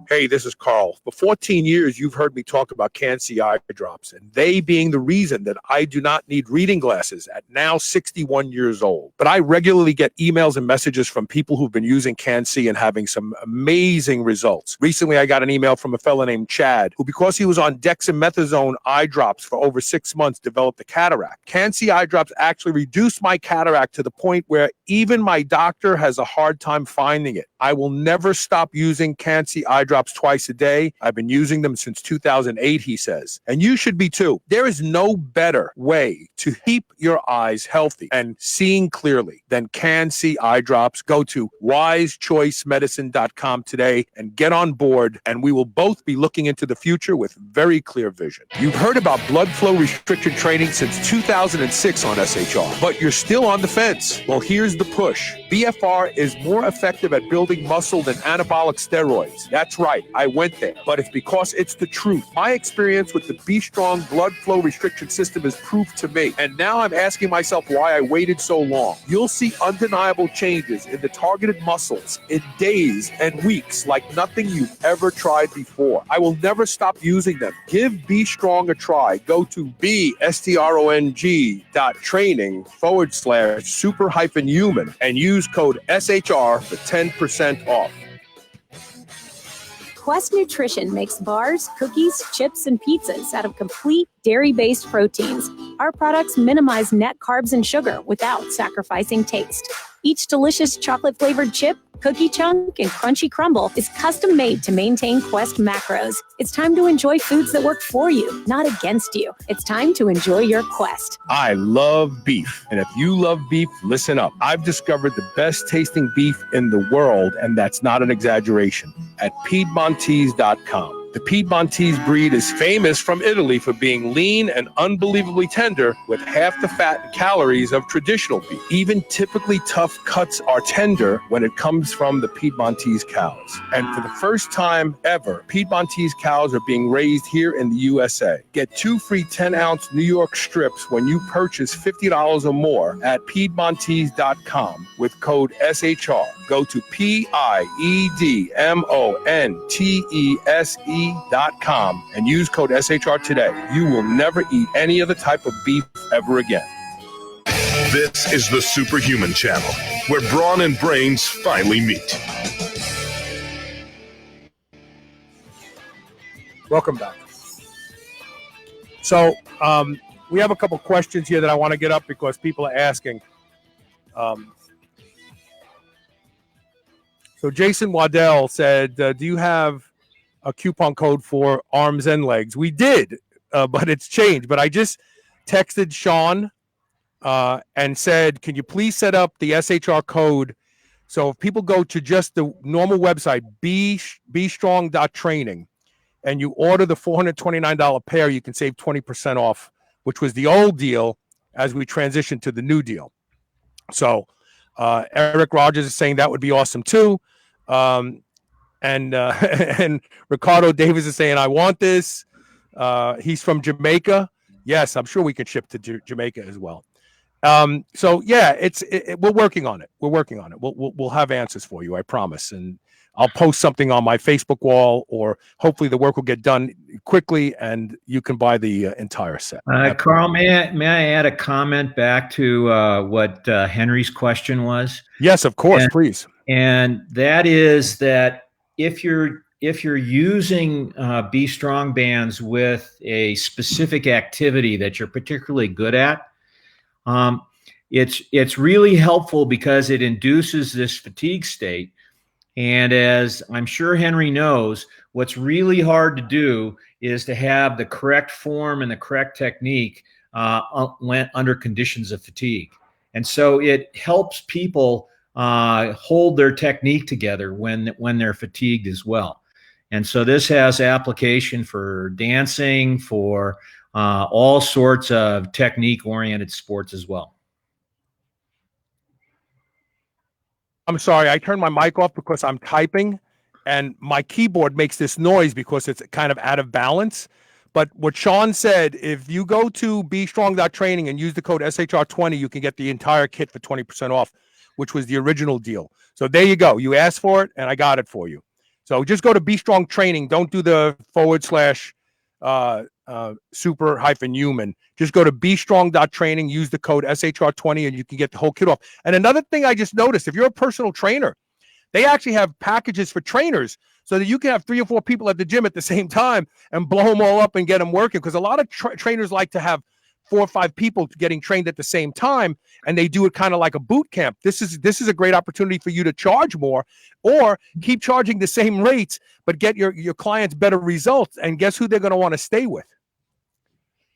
Hey, this is Carl. For 14 years, you've heard me talk about Can-C eye drops, and they being the reason that I do not need reading glasses at now 61 years old. But I regularly get emails and messages from people who've been using Can-C and having some amazing results. Recently, I got an email from a fellow named Chad, who, because he was on dexamethasone eye drops for over 6 months, developed a cataract. Can-C eye drops actually reduced my cataract to the point where even my doctor has a hard time finding it. I will never stop using Can-C eye drops twice a day. I've been using them since 2008, he says. And you should be too. There is no better way to keep your eyes healthy and seeing clearly than Can-C eye drops. Go to wisechoicemedicine.com today and get on board, and we will both be looking into the future with very clear vision. You've heard about blood flow restricted training since 2006 on SHR, but you're still on the fence. Well, here's the push. BFR is more effective at building muscle than anabolic steroids. That's right, I went there, but it's because it's the truth. My experience with the Be Strong blood flow restriction system is proof to me, and now I'm asking myself why I waited so long. You'll see undeniable changes in the targeted muscles in days and weeks like nothing you've ever tried before. I will never stop using them. Give Be Strong a try. Go to BSTRONG.training/super-human and use code SHR for 10% off. Quest Nutrition makes bars, cookies, chips, and pizzas out of complete dairy-based proteins. Our products minimize net carbs and sugar without sacrificing taste. Each delicious chocolate-flavored chip, cookie chunk, and crunchy crumble is custom-made to maintain Quest macros. It's time to enjoy foods that work for you, not against you. It's time to enjoy your Quest. I love beef, and if you love beef, listen up. I've discovered the best tasting beef in the world, and that's not an exaggeration, at Piedmontese.com. The Piedmontese breed is famous from Italy for being lean and unbelievably tender with half the fat and calories of traditional beef. Even typically tough cuts are tender when it comes from the Piedmontese cows. And for the first time ever, Piedmontese cows are being raised here in the USA. Get 2 free 10-ounce New York strips when you purchase $50 or more at Piedmontese.com with code SHR. Go to PIEDMONTESE.com and use code SHR today. You will never eat any other type of beef ever again. This is the Superhuman Channel, where brawn and brains finally meet. Welcome back. So we have a couple questions here that I want to get up because people are asking. So Jason Waddell said, do you have a coupon code for arms and legs? We did, but it's changed. But I just texted Sean and said, can you please set up the SHR code? So if people go to just the normal website, bstrong.training, and you order the $429 pair, you can save 20% off, which was the old deal as we transition to the new deal. So Eric Rogers is saying that would be awesome too. And Ricardo Davis is saying, I want this. He's from Jamaica. Yes, I'm sure we could ship to Jamaica as well. So yeah, we're working on it. We're working on it. We'll have answers for you, I promise. And I'll post something on my Facebook wall, or hopefully the work will get done quickly and you can buy the entire set. Carl, may I add a comment back to what Henry's question was? Yes, of course, please. And that is that if you're using B Strong bands with a specific activity that you're particularly good at, it's really helpful because it induces this fatigue state. And as I'm sure Henry knows, what's really hard to do is to have the correct form and the correct technique under conditions of fatigue. And so it helps people hold their technique together when they're fatigued as well. And so this has application for dancing, for all sorts of technique-oriented sports as well. I'm sorry, I turned my mic off because I'm typing and my keyboard makes this noise because it's kind of out of balance. But what Sean said, if you go to bstrong.training and use the code SHR20, you can get the entire kit for 20% off, which was the original deal. So there you go. You asked for it and I got it for you. So just go to B-Strong Training. Don't do the / super-human. Just go to bstrong.training, use the code SHR20, and you can get the whole kit off. And another thing I just noticed, if you're a personal trainer, they actually have packages for trainers so that you can have 3 or 4 people at the gym at the same time and blow them all up and get them working. Because a lot of trainers like to have 4 or 5 people getting trained at the same time, and they do it kind of like a boot camp. This is a great opportunity for you to charge more or keep charging the same rates, but get your clients better results. And guess who they're going to want to stay with?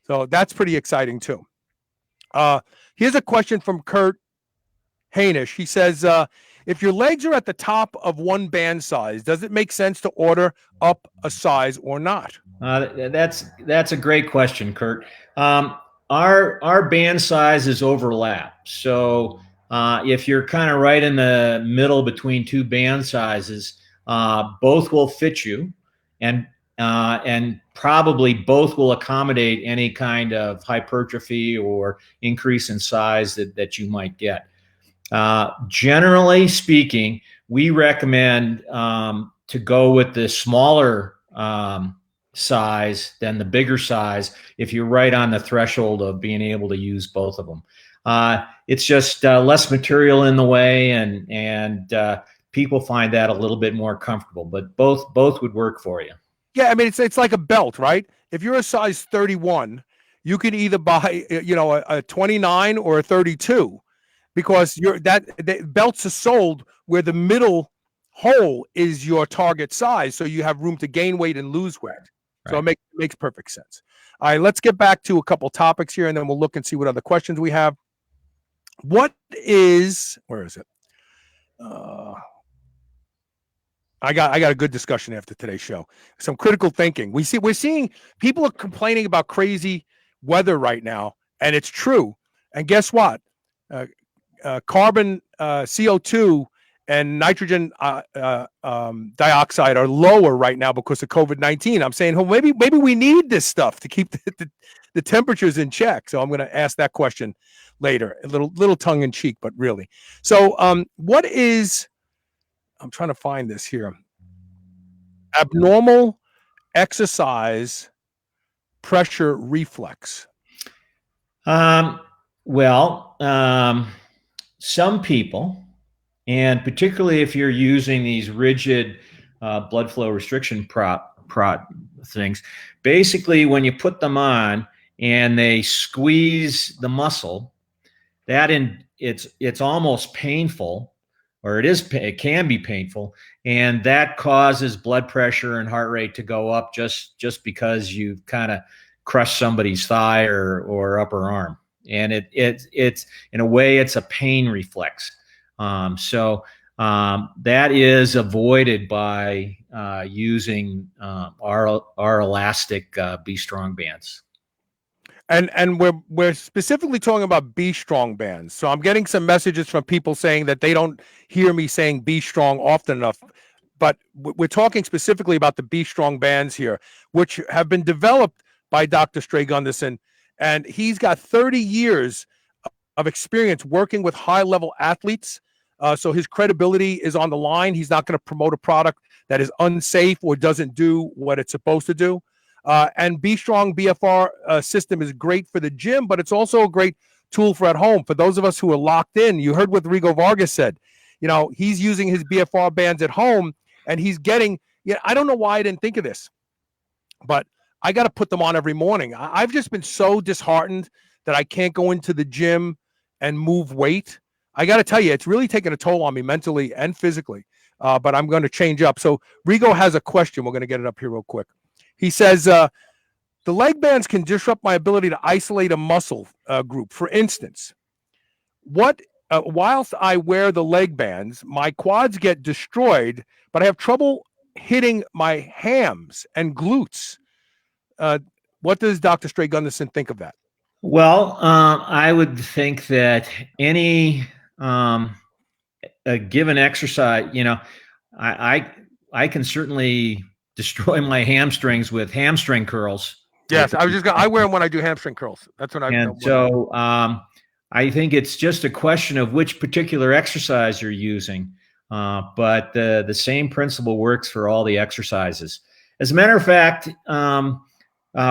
So that's pretty exciting too. Here's a question from Kurt Hainish. He says, if your legs are at the top of one band size, does it make sense to order up a size or not? That's a great question, Kurt. Our band sizes overlap. So if you're kind of right in the middle between 2 band sizes, both will fit you, and probably both will accommodate any kind of hypertrophy or increase in size that you might get. Generally speaking, we recommend to go with the smaller size than the bigger size if you're right on the threshold of being able to use both of them. It's just less material in the way, and people find that a little bit more comfortable, but both would work for you. Yeah, I mean, it's like a belt, right? If you're a size 31, you can either buy, a 29 or a 32, because the belts are sold where the middle hole is your target size, so you have room to gain weight and lose weight. Right. So it makes perfect sense. All right, let's get back to a couple topics here, and then we'll look and see what other questions we have. Where is it? I got a good discussion after today's show. Some critical thinking. We're seeing people are complaining about crazy weather right now, and it's true. And guess what? Carbon, CO2, and nitrogen dioxide are lower right now because of COVID-19. I'm saying, maybe we need this stuff to keep the temperatures in check. So I'm going to ask that question later, a little tongue in cheek, but really. So what is? I'm trying to find this here. Abnormal exercise pressure reflex. Some people, and particularly if you're using these rigid blood flow restriction things. Basically, when you put them on and they squeeze the muscle, it's almost painful, or it can be painful, and that causes blood pressure and heart rate to go up just because you've kind of crushed somebody's thigh or upper arm. And it's in a way, it's a pain reflex. So that is avoided by using our elastic B Strong bands. And we're specifically talking about B Strong bands. So I'm getting some messages from people saying that they don't hear me saying B Strong often enough. But we're talking specifically about the B Strong bands here, which have been developed by Dr. Stray-Gunderson. And he's got 30 years of experience working with high-level athletes. So his credibility is on the line. He's not going to promote a product that is unsafe or doesn't do what it's supposed to do. And B Strong BFR system is great for the gym, but it's also a great tool for at home. For those of us who are locked in, you heard what Rigo Vargas said. He's using his BFR bands at home, and he's getting, I don't know why I didn't think of this, but I got to put them on every morning. I've just been so disheartened that I can't go into the gym and move weight. I got to tell you, it's really taken a toll on me mentally and physically, but I'm going to change up. So Rigo has a question. We're going to get it up here real quick. He says, the leg bands can disrupt my ability to isolate a muscle group. For instance, whilst I wear the leg bands, my quads get destroyed, but I have trouble hitting my hams and glutes. What does Dr. Stray-Gunderson think of that? Well, I would think that any a given exercise, I can certainly destroy my hamstrings with hamstring curls. Yes, I wear them when I do hamstring curls. That's what I. And so I think it's just a question of which particular exercise you're using. But the same principle works for all the exercises. As a matter of fact,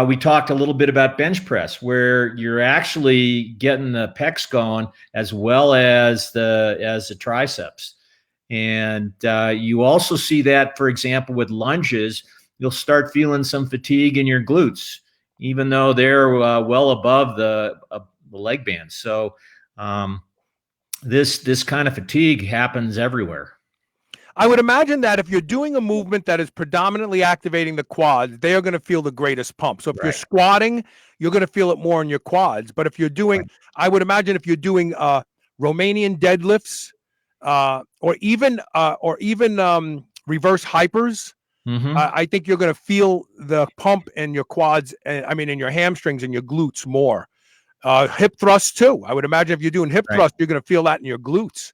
we talked a little bit about bench press, where you're actually getting the pecs going as well as the triceps. And you also see that, for example, with lunges, you'll start feeling some fatigue in your glutes, even though they're well above the leg bands. So this kind of fatigue happens everywhere. I would imagine that if you're doing a movement that is predominantly activating the quads, they are going to feel the greatest pump. So if you're squatting, you're going to feel it more in your quads. But if you're doing, I would imagine if you're doing Romanian deadlifts, or even reverse hypers, I think you're going to feel the pump in your quads. In your hamstrings and your glutes more. Hip thrusts too. I would imagine if you're doing hip thrust, you're going to feel that in your glutes.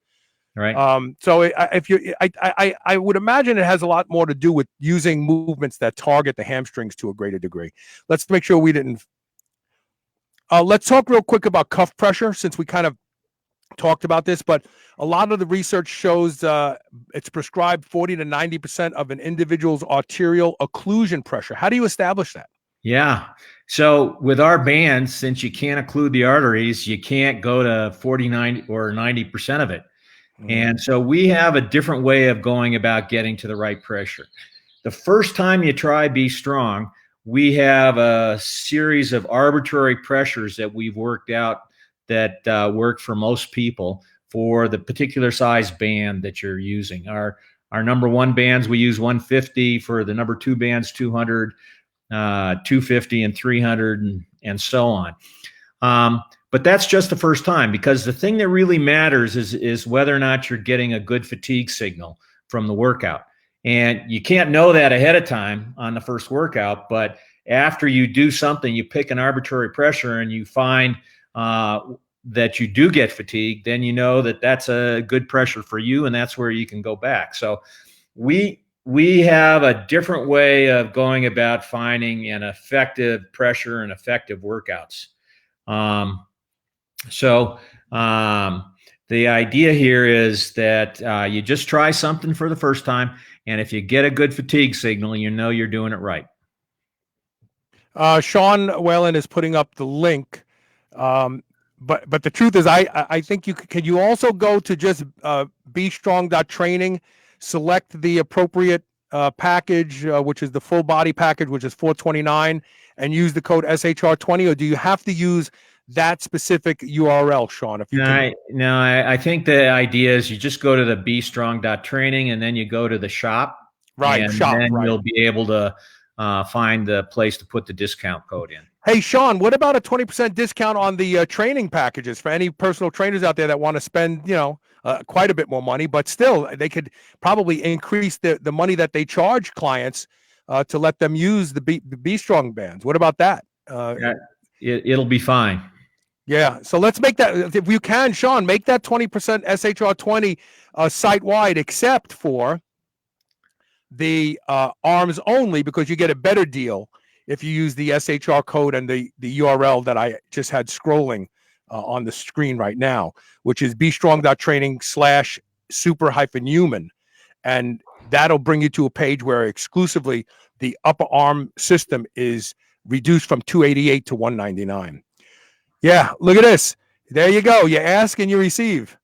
Right. So I would imagine it has a lot more to do with using movements that target the hamstrings to a greater degree. Let's make sure we didn't. Let's talk real quick about cuff pressure, since we kind of talked about this, but a lot of the research shows it's prescribed 40 to 90% of an individual's arterial occlusion pressure. How do you establish that? Yeah. So with our bands, since you can't occlude the arteries, you can't go to 49 or 90% of it. And so we have a different way of going about getting to the right pressure. The first time you try B Strong, we have a series of arbitrary pressures that we've worked out that work for most people for the particular size band that you're using. Our number one bands, we use 150. For the number two bands, 200, 250, and 300, and so on. But that's just the first time, because the thing that really matters is whether or not you're getting a good fatigue signal from the workout. And you can't know that ahead of time on the first workout, but after you do something, you pick an arbitrary pressure and you find that you do get fatigue, then you know that that's a good pressure for you, and that's where you can go back. So we have a different way of going about finding an effective pressure and effective workouts. So the idea here is that you just try something for the first time, and if you get a good fatigue signal, you know you're doing it right. Sean Whalen is putting up the link, but the truth is, I think can you also go to just bestrong.training, select the appropriate package, which is the full body package, which is $429, and use the code SHR20, or do you have to use that specific URL, Sean? If you I think the idea is you just go to the bestrong.training and then you go to the shop. Right, and shop, then right. you'll be able to find the place to put the discount code in. Hey, Sean, what about a 20% discount on the training packages for any personal trainers out there that want to spend, quite a bit more money, but still they could probably increase the money that they charge clients to let them use the Be Strong bands. What about that? It'll be fine. Yeah, so let's make that, if you can, Sean, make that 20% SHR20 site-wide, except for the arms only, because you get a better deal if you use the SHR code and the URL that I just had scrolling on the screen right now, which is bestrong.training/super-human. And that'll bring you to a page where exclusively the upper arm system is reduced from $288 to $199. Yeah, look at this. There you go. You ask and you receive.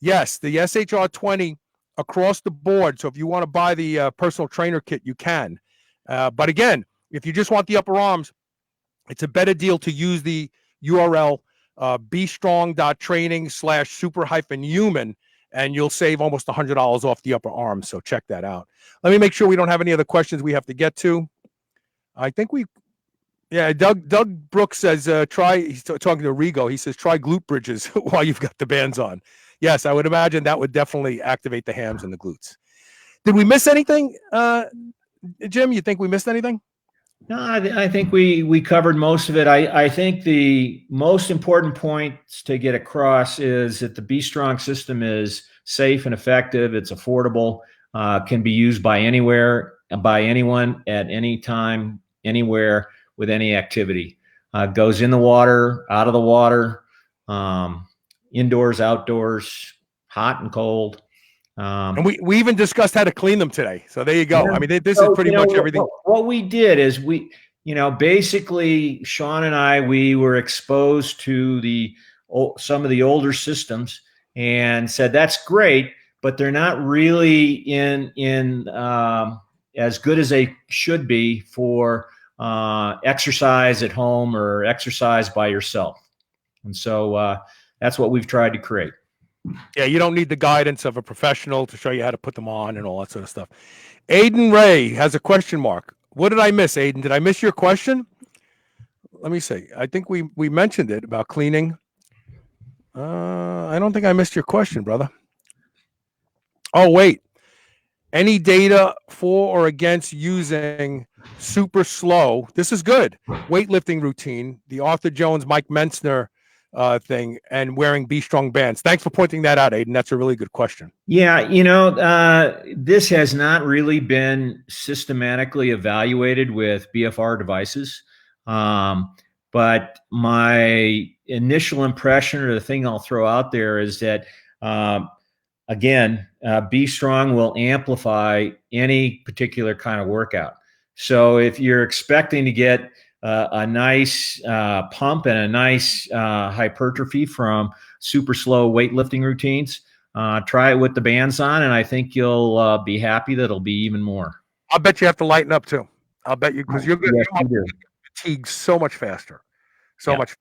Yes, the SHR20 across the board. So if you want to buy the personal trainer kit, you can. But again, if you just want the upper arms, it's a better deal to use the URL bestrong.training/super-human, and you'll save almost $100 off the upper arms. So check that out. Let me make sure we don't have any other questions we have to get to. I think Doug Brooks says, he's talking to Rigo. He says, try glute bridges while you've got the bands on. Yes, I would imagine that would definitely activate the hams and the glutes. Did we miss anything, Jim? You think we missed anything? No, I think we covered most of it. I think the most important points to get across is that the Be Strong system is safe and effective. It's affordable, can be used by anyone at any time, anywhere, with any activity. Goes in the water, out of the water, indoors, outdoors, hot and cold. And we even discussed how to clean them today. So there you go. Yeah. I mean, this is pretty much everything. What we did is basically Sean and I, we were exposed to some of the older systems and said, that's great, but they're not really in as good as they should be for exercise at home or exercise by yourself. And so that's what we've tried to create. Yeah, you don't need the guidance of a professional to show you how to put them on and all that sort of stuff. Aiden Ray has a question mark. What did I miss, Aiden? Did I miss your question? Let me see. I think we mentioned it about cleaning. I don't think I missed your question, brother. Oh, wait. Any data for or against using super slow? This is good. Weightlifting routine, the Arthur Jones, Mike Mentzner thing, and wearing Be Strong bands. Thanks for pointing that out, Aiden. That's a really good question. Yeah, this has not really been systematically evaluated with BFR devices. But my initial impression, or the thing I'll throw out there, is that again, Be Strong will amplify any particular kind of workout. So if you're expecting to get a nice pump and a nice hypertrophy from super slow weightlifting routines, try it with the bands on, and I think you'll be happy that it'll be even more. I'll bet you have to lighten up too. I'll bet you, because you're going to fatigue so much faster. Much.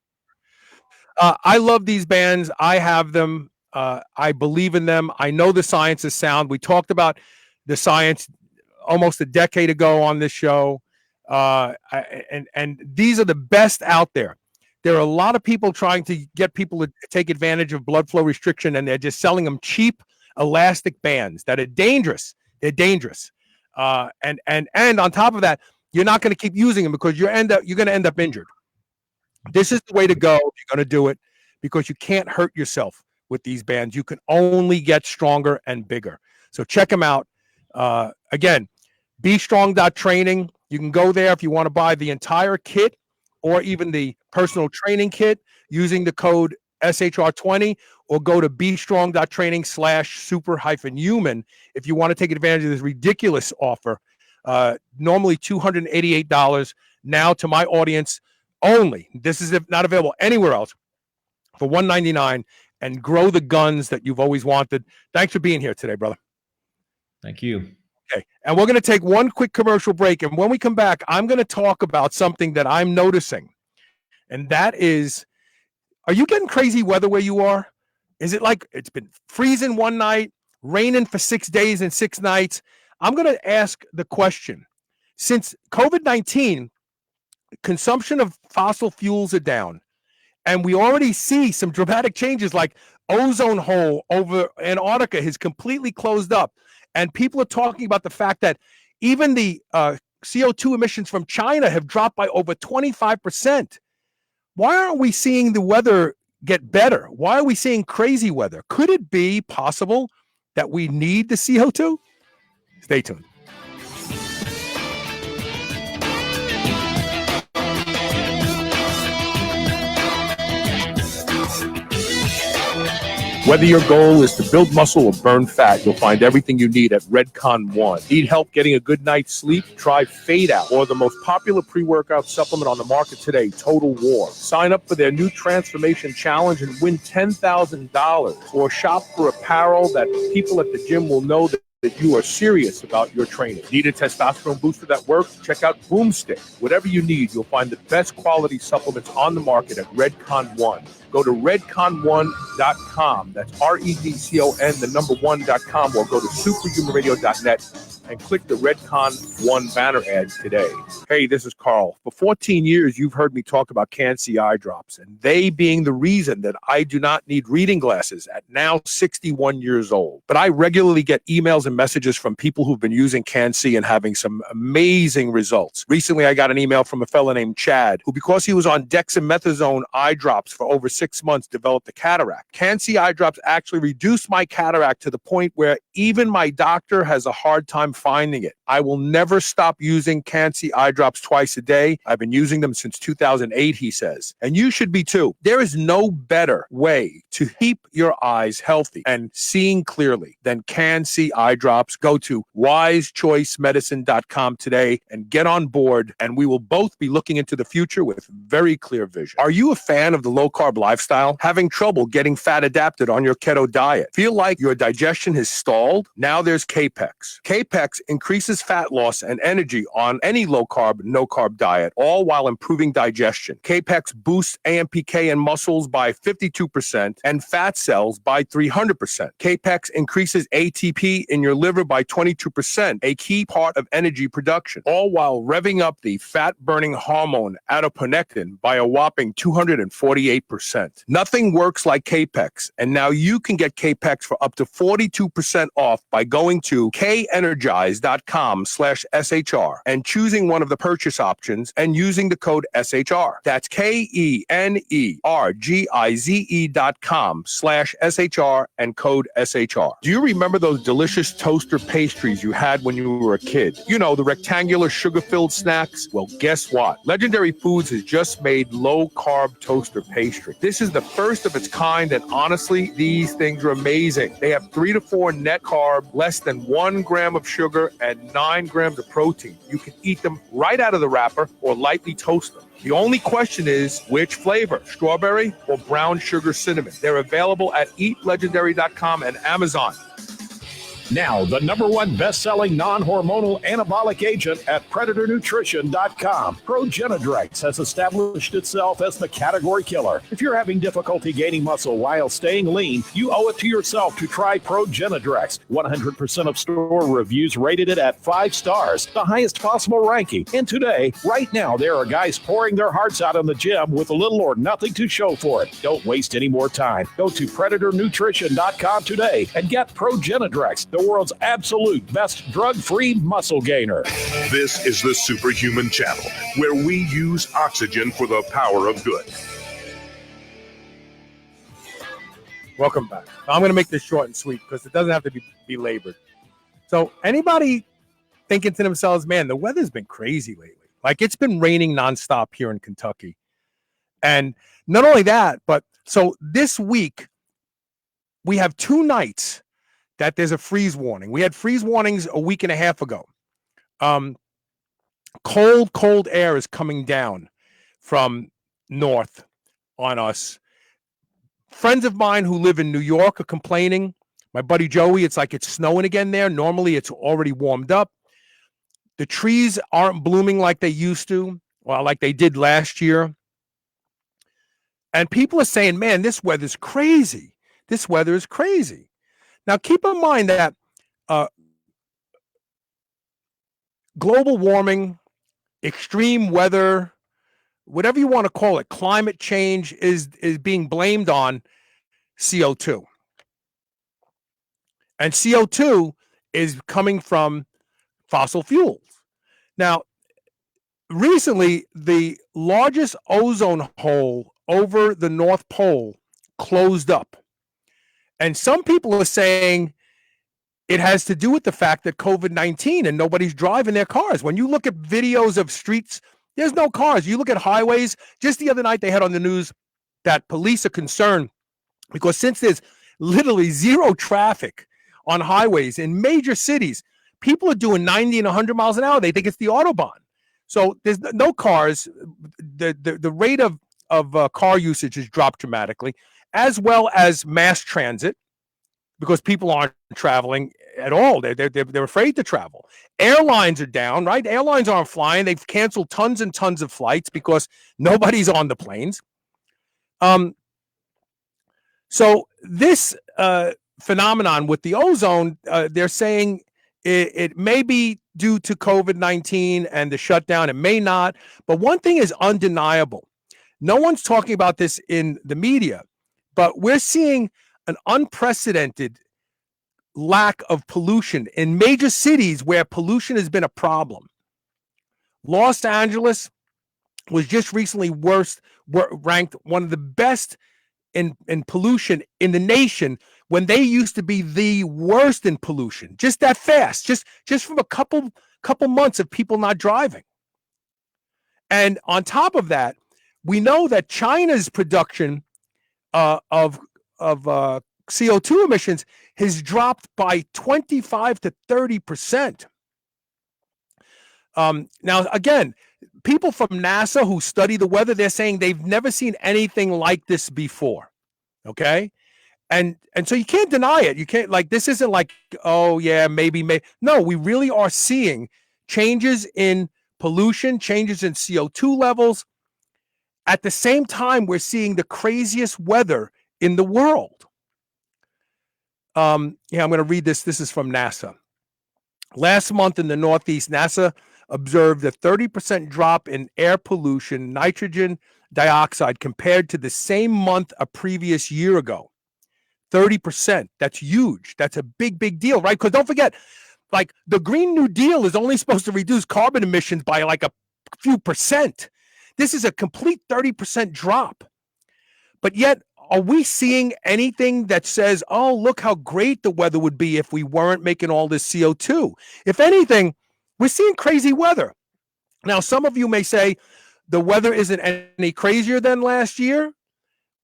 I love these bands. I have them. I believe in them. I know the science is sound. We talked about the science almost a decade ago on this show. And these are the best out there. There are a lot of people trying to get people to take advantage of blood flow restriction, and they're just selling them cheap elastic bands that are dangerous. They're dangerous. And on top of that, you're not going to keep using them because you're going to end up injured. This is the way to go if you're going to do it, because you can't hurt yourself with these bands. You can only get stronger and bigger. So check them out. Again, bestrong.training. You can go there if you want to buy the entire kit or even the personal training kit using the code SHR20, or go to bestrong.training/super-human if you want to take advantage of this ridiculous offer. Normally $288, now to my audience only. This is not available anywhere else, for $199, and grow the guns that you've always wanted. Thanks for being here today, brother. Thank you. Okay. And we're going to take one quick commercial break. And when we come back, I'm going to talk about something that I'm noticing. And that is, are you getting crazy weather where you are? Is it like it's been freezing one night, raining for 6 days and 6 nights? I'm going to ask the question. Since COVID-19, consumption of fossil fuels are down. And we already see some dramatic changes, like ozone hole over Antarctica has completely closed up. And people are talking about the fact that even the CO2 emissions from China have dropped by over 25%. Why aren't we seeing the weather get better? Why are we seeing crazy weather? Could it be possible that we need the CO2? Stay tuned. Whether your goal is to build muscle or burn fat, you'll find everything you need at Redcon One. Need help getting a good night's sleep? Try Fade Out, or the most popular pre-workout supplement on the market today, Total War. Sign up for their new Transformation Challenge and win $10,000, or shop for apparel that people at the gym will know that you are serious about your training. Need a testosterone booster that works? Check out Boomstick. Whatever you need, you'll find the best quality supplements on the market at Redcon One. Go to redcon1.com. That's REDCON, the number 1.com, or go to superhumanradio.net and click the Redcon One banner ad today. Hey, this is Carl. For 14 years, you've heard me talk about Can-C eye drops, and they being the reason that I do not need reading glasses at now 61 years old. But I regularly get emails and messages from people who've been using Can-C and having some amazing results. Recently, I got an email from a fellow named Chad, who, because he was on dexamethasone eye drops for over 6 months, developed a cataract. Can-C eye drops actually reduced my cataract to the point where even my doctor has a hard time finding it. I will never stop using Can-C eye drops twice a day. I've been using them since 2008, he says. And you should be too. There is no better way to keep your eyes healthy and seeing clearly than Can-C eye drops. Go to wisechoicemedicine.com today and get on board, and we will both be looking into the future with very clear vision. Are you a fan of the low-carb lifestyle? Having trouble getting fat adapted on your keto diet? Feel like your digestion has stalled? Now there's Capex. Capex increases fat loss and energy on any low-carb, no-carb diet, all while improving digestion. Capex boosts AMPK in muscles by 52% and fat cells by 300%. Capex increases ATP in your liver by 22%, a key part of energy production, all while revving up the fat-burning hormone adiponectin by a whopping 248%. Nothing works like Capex, and now you can get Capex for up to 42% off by going to kenergize.com/SHR and choosing one of the purchase options and using the code SHR. That's KENERGIZE.com/SHR and code SHR. Do you remember those delicious toaster pastries you had when you were a kid? You know, the rectangular sugar-filled snacks? Well, guess what? Legendary Foods has just made low-carb toaster pastry. This is the first of its kind, and honestly, these things are amazing. They have 3 to 4 net carb, less than 1 gram of sugar, and 9 grams of protein. You can eat them right out of the wrapper or lightly toast them. The only question is, which flavor, strawberry or brown sugar cinnamon? They're available at eatlegendary.com and Amazon. Now, the #1 best-selling non-hormonal anabolic agent at PredatorNutrition.com. Progenadrex has established itself as the category killer. If you're having difficulty gaining muscle while staying lean, you owe it to yourself to try Progenadrex. 100% of store reviews rated it at 5 stars, the highest possible ranking. And today, right now, there are guys pouring their hearts out in the gym with little or nothing to show for it. Don't waste any more time. Go to PredatorNutrition.com today and get Progenadrex, the world's absolute best drug-free muscle gainer. This is the Superhuman Channel, where we use oxygen for the power of good. Welcome back. I'm going to make this short and sweet because it doesn't have to be belabored. So anybody thinking to themselves, man, the weather's been crazy lately. Like, it's been raining nonstop here in Kentucky. And not only that, but so this week we have 2 nights that there's a freeze warning. We had freeze warnings a week and a half ago. Cold air is coming down from north on us. Friends of mine who live in New York are complaining. My buddy Joey, it's like it's snowing again there. Normally, it's already warmed up. The trees aren't blooming like they used to, well, like they did last year. And people are saying, man, this weather's crazy. This weather is crazy. Now, keep in mind that global warming, extreme weather, whatever you want to call it, climate change is being blamed on CO2. And CO2 is coming from fossil fuels. Now, recently, the largest ozone hole over the North Pole closed up. And some people are saying it has to do with the fact that COVID-19 and nobody's driving their cars. When you look at videos of streets, there's no cars. You look at highways. Just the other night, they had on the news that police are concerned because since there's literally zero traffic on highways in major cities, people are doing 90 and 100 miles an hour. They think it's the Autobahn. So there's no cars. The rate of car usage has dropped dramatically, as well as mass transit, because people aren't traveling at all. They're afraid to travel. Airlines are down, right? Airlines aren't flying. They've canceled tons and tons of flights because nobody's on the planes. So this phenomenon with the ozone, they're saying it may be due to COVID-19 and the shutdown. It may not. But one thing is undeniable. No one's talking about this in the media, but we're seeing an unprecedented lack of pollution in major cities where pollution has been a problem. Los Angeles was just recently ranked one of the best in pollution in the nation when they used to be the worst in pollution. Just that fast, just from a couple months of people not driving. And on top of that, we know that China's production of CO2 emissions has dropped by 25 to 30%. Now, again, people from NASA who study the weather, they're saying they've never seen anything like this before. Okay. And so you can't deny it. You can't, like, this isn't like, oh yeah, maybe. No, we really are seeing changes in pollution, changes in CO2 levels. At the same time, we're seeing the craziest weather in the world. I'm going to read this. This is from NASA. Last month in the Northeast, NASA observed a 30% drop in air pollution, nitrogen dioxide, compared to the same month a previous year ago. 30%. That's huge. That's a big, big deal, right? Because don't forget, like, the Green New Deal is only supposed to reduce carbon emissions by like a few percent. This is a complete 30% drop. But yet, are we seeing anything that says, oh, look how great the weather would be if we weren't making all this CO2? If anything, we're seeing crazy weather. Now, some of you may say the weather isn't any crazier than last year.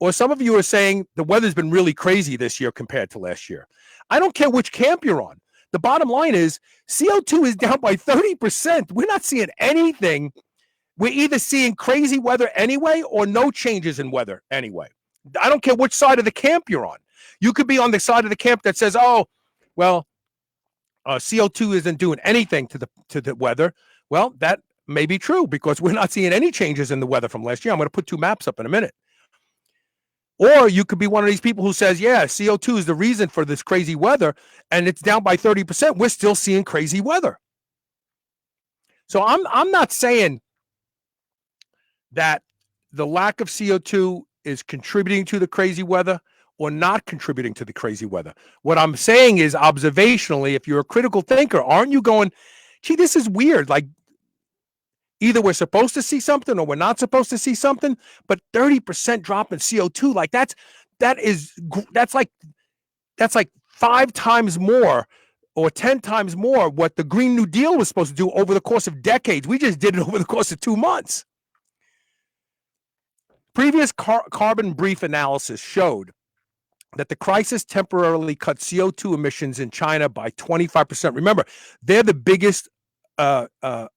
Or some of you are saying the weather's been really crazy this year compared to last year. I don't care which camp you're on. The bottom line is CO2 is down by 30%. We're not seeing anything. We're either seeing crazy weather anyway or no changes in weather anyway. I don't care which side of the camp you're on. You could be on the side of the camp that says, oh, well, CO2 isn't doing anything to the weather. Well, that may be true because we're not seeing any changes in the weather from last year. I'm going to put two maps up in a minute. Or you could be one of these people who says, yeah, CO2 is the reason for this crazy weather, and it's down by 30%. We're still seeing crazy weather. So I'm not saying that the lack of CO2 is contributing to the crazy weather or not contributing to the crazy weather. What I'm saying is, observationally, if you're a critical thinker, aren't you going, gee, this is weird. Like, either we're supposed to see something or we're not supposed to see something, but 30% drop in CO2, like that's like 5 times more or 10 times more what the Green New Deal was supposed to do over the course of decades. We just did it over the course of 2 months. Previous carbon brief analysis showed that the crisis temporarily cut CO2 emissions in China by 25%. Remember, they're the biggest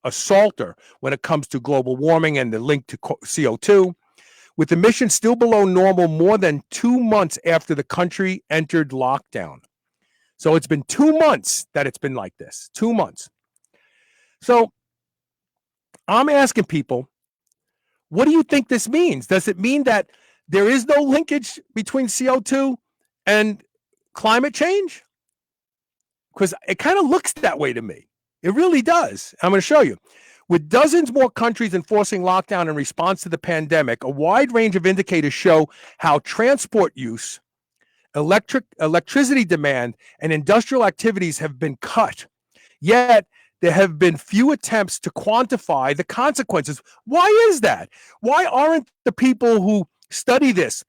assaulter when it comes to global warming and the link to CO2, with emissions still below normal more than 2 months after the country entered lockdown. So it's been 2 months that it's been like this. 2 months. So I'm asking people, what do you think this means? Does it mean that there is no linkage between CO2 and climate change? Because it kind of looks that way to me. It really does. I'm going to show you. With dozens more countries enforcing lockdown in response to the pandemic, a wide range of indicators show how transport use, electricity demand, and industrial activities have been cut. Yet, there have been few attempts to quantify the consequences. Why is that? Why aren't the people who study this?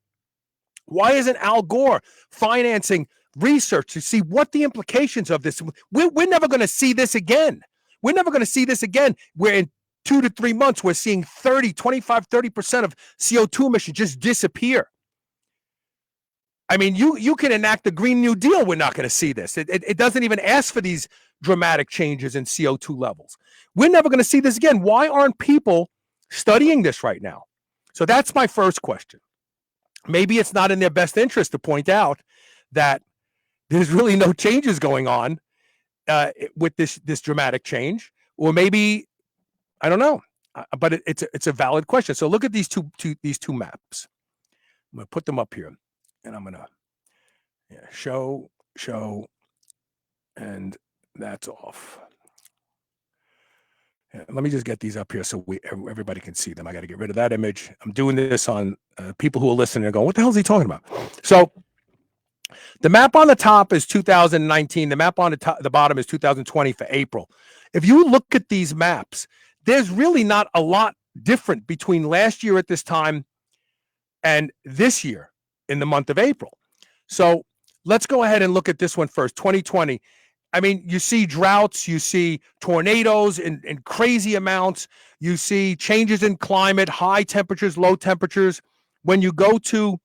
Why isn't Al Gore financing research to see what the implications of this? We're never going to see this again. We're never going to see this again. Where in 2 to 3 months, we're seeing 25-30% of CO2 emissions just disappear. I mean, you can enact the Green New Deal. We're not going to see this. It doesn't even ask for these dramatic changes in CO2 levels. We're never going to see this again. Why aren't people studying this right now? So that's my first question. Maybe it's not in their best interest to point out that there's really no changes going on with this dramatic change, or maybe I don't know. But it's a valid question. So look at these two maps. I'm going to put them up here, and I'm going to show, and that's off. Let me just get these up here so everybody can see them. I got to get rid of that image. I'm doing this on people who are listening and going, what the hell is he talking about? So the map on the top is 2019. The map on the bottom is 2020 for April. If you look at these maps, there's really not a lot different between last year at this time and this year in the month of April. So let's go ahead and look at this one first, 2020. I mean, you see droughts, you see tornadoes in crazy amounts, you see changes in climate, high temperatures, low temperatures. When you go to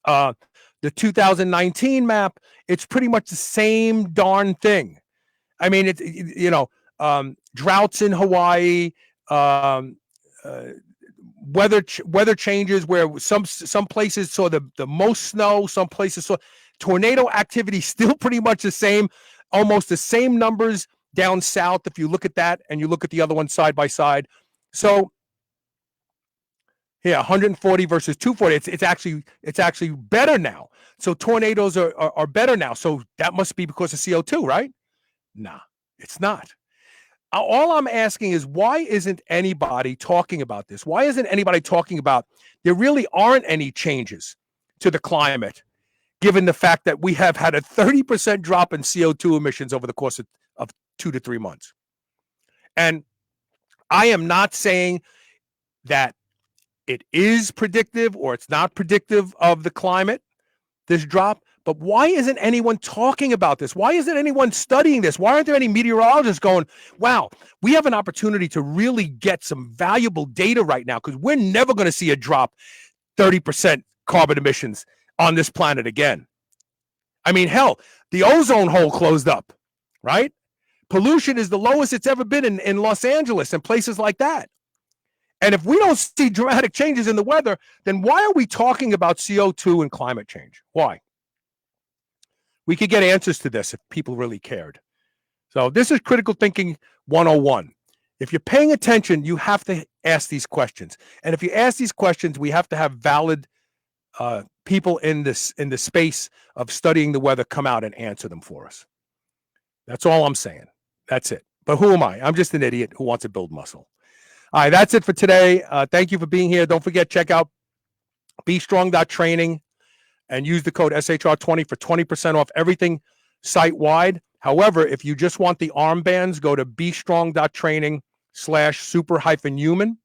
the 2019 map, it's pretty much the same darn thing. I mean, droughts in Hawaii, weather changes where some places saw the most snow, some places saw tornado activity still pretty much the same, almost the same numbers down south if you look at that and you look at the other one side by side. So yeah, 140 versus 240. It's actually better now. So tornadoes are better now. So that must be because of CO2, right? Nah, it's not. All I'm asking is, why isn't anybody talking about this? Why isn't anybody talking about there really aren't any changes to the climate, given the fact that we have had a 30% drop in CO2 emissions over the course of 2 to 3 months? And I am not saying that it is predictive or it's not predictive of the climate, this drop. But why isn't anyone talking about this? Why isn't anyone studying this? Why aren't there any meteorologists going, wow, we have an opportunity to really get some valuable data right now, because we're never going to see a drop 30% carbon emissions on this planet again. I mean, hell, the ozone hole closed up, right? Pollution is the lowest it's ever been in Los Angeles and places like that. And if we don't see dramatic changes in the weather, then why are we talking about CO2 and climate change? Why? We could get answers to this if people really cared. So this is Critical Thinking 101. If you're paying attention, you have to ask these questions. And if you ask these questions, we have to have valid people in the space of studying the weather come out and answer them for us. That's all I'm saying. That's it. But who am I? I'm just an idiot who wants to build muscle. All right, that's it for today. Thank you for being here. Don't forget, check out bestrong.training and use the code SHR20 for 20% off everything site-wide. However, if you just want the armbands, go to bestrong.training/super-human,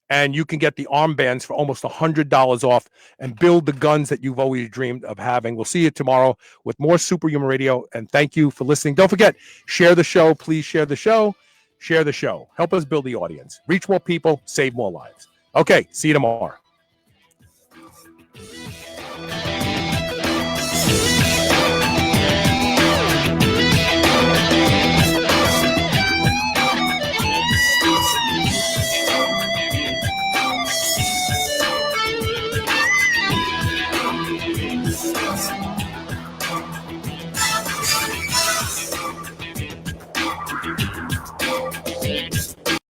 and you can get the armbands for almost $100 off and build the guns that you've always dreamed of having. We'll see you tomorrow with more Superhuman Radio, and thank you for listening. Don't forget, share the show. Please share the show. Share the show. Help us build the audience. Reach more people. Save more lives. Okay, see you tomorrow.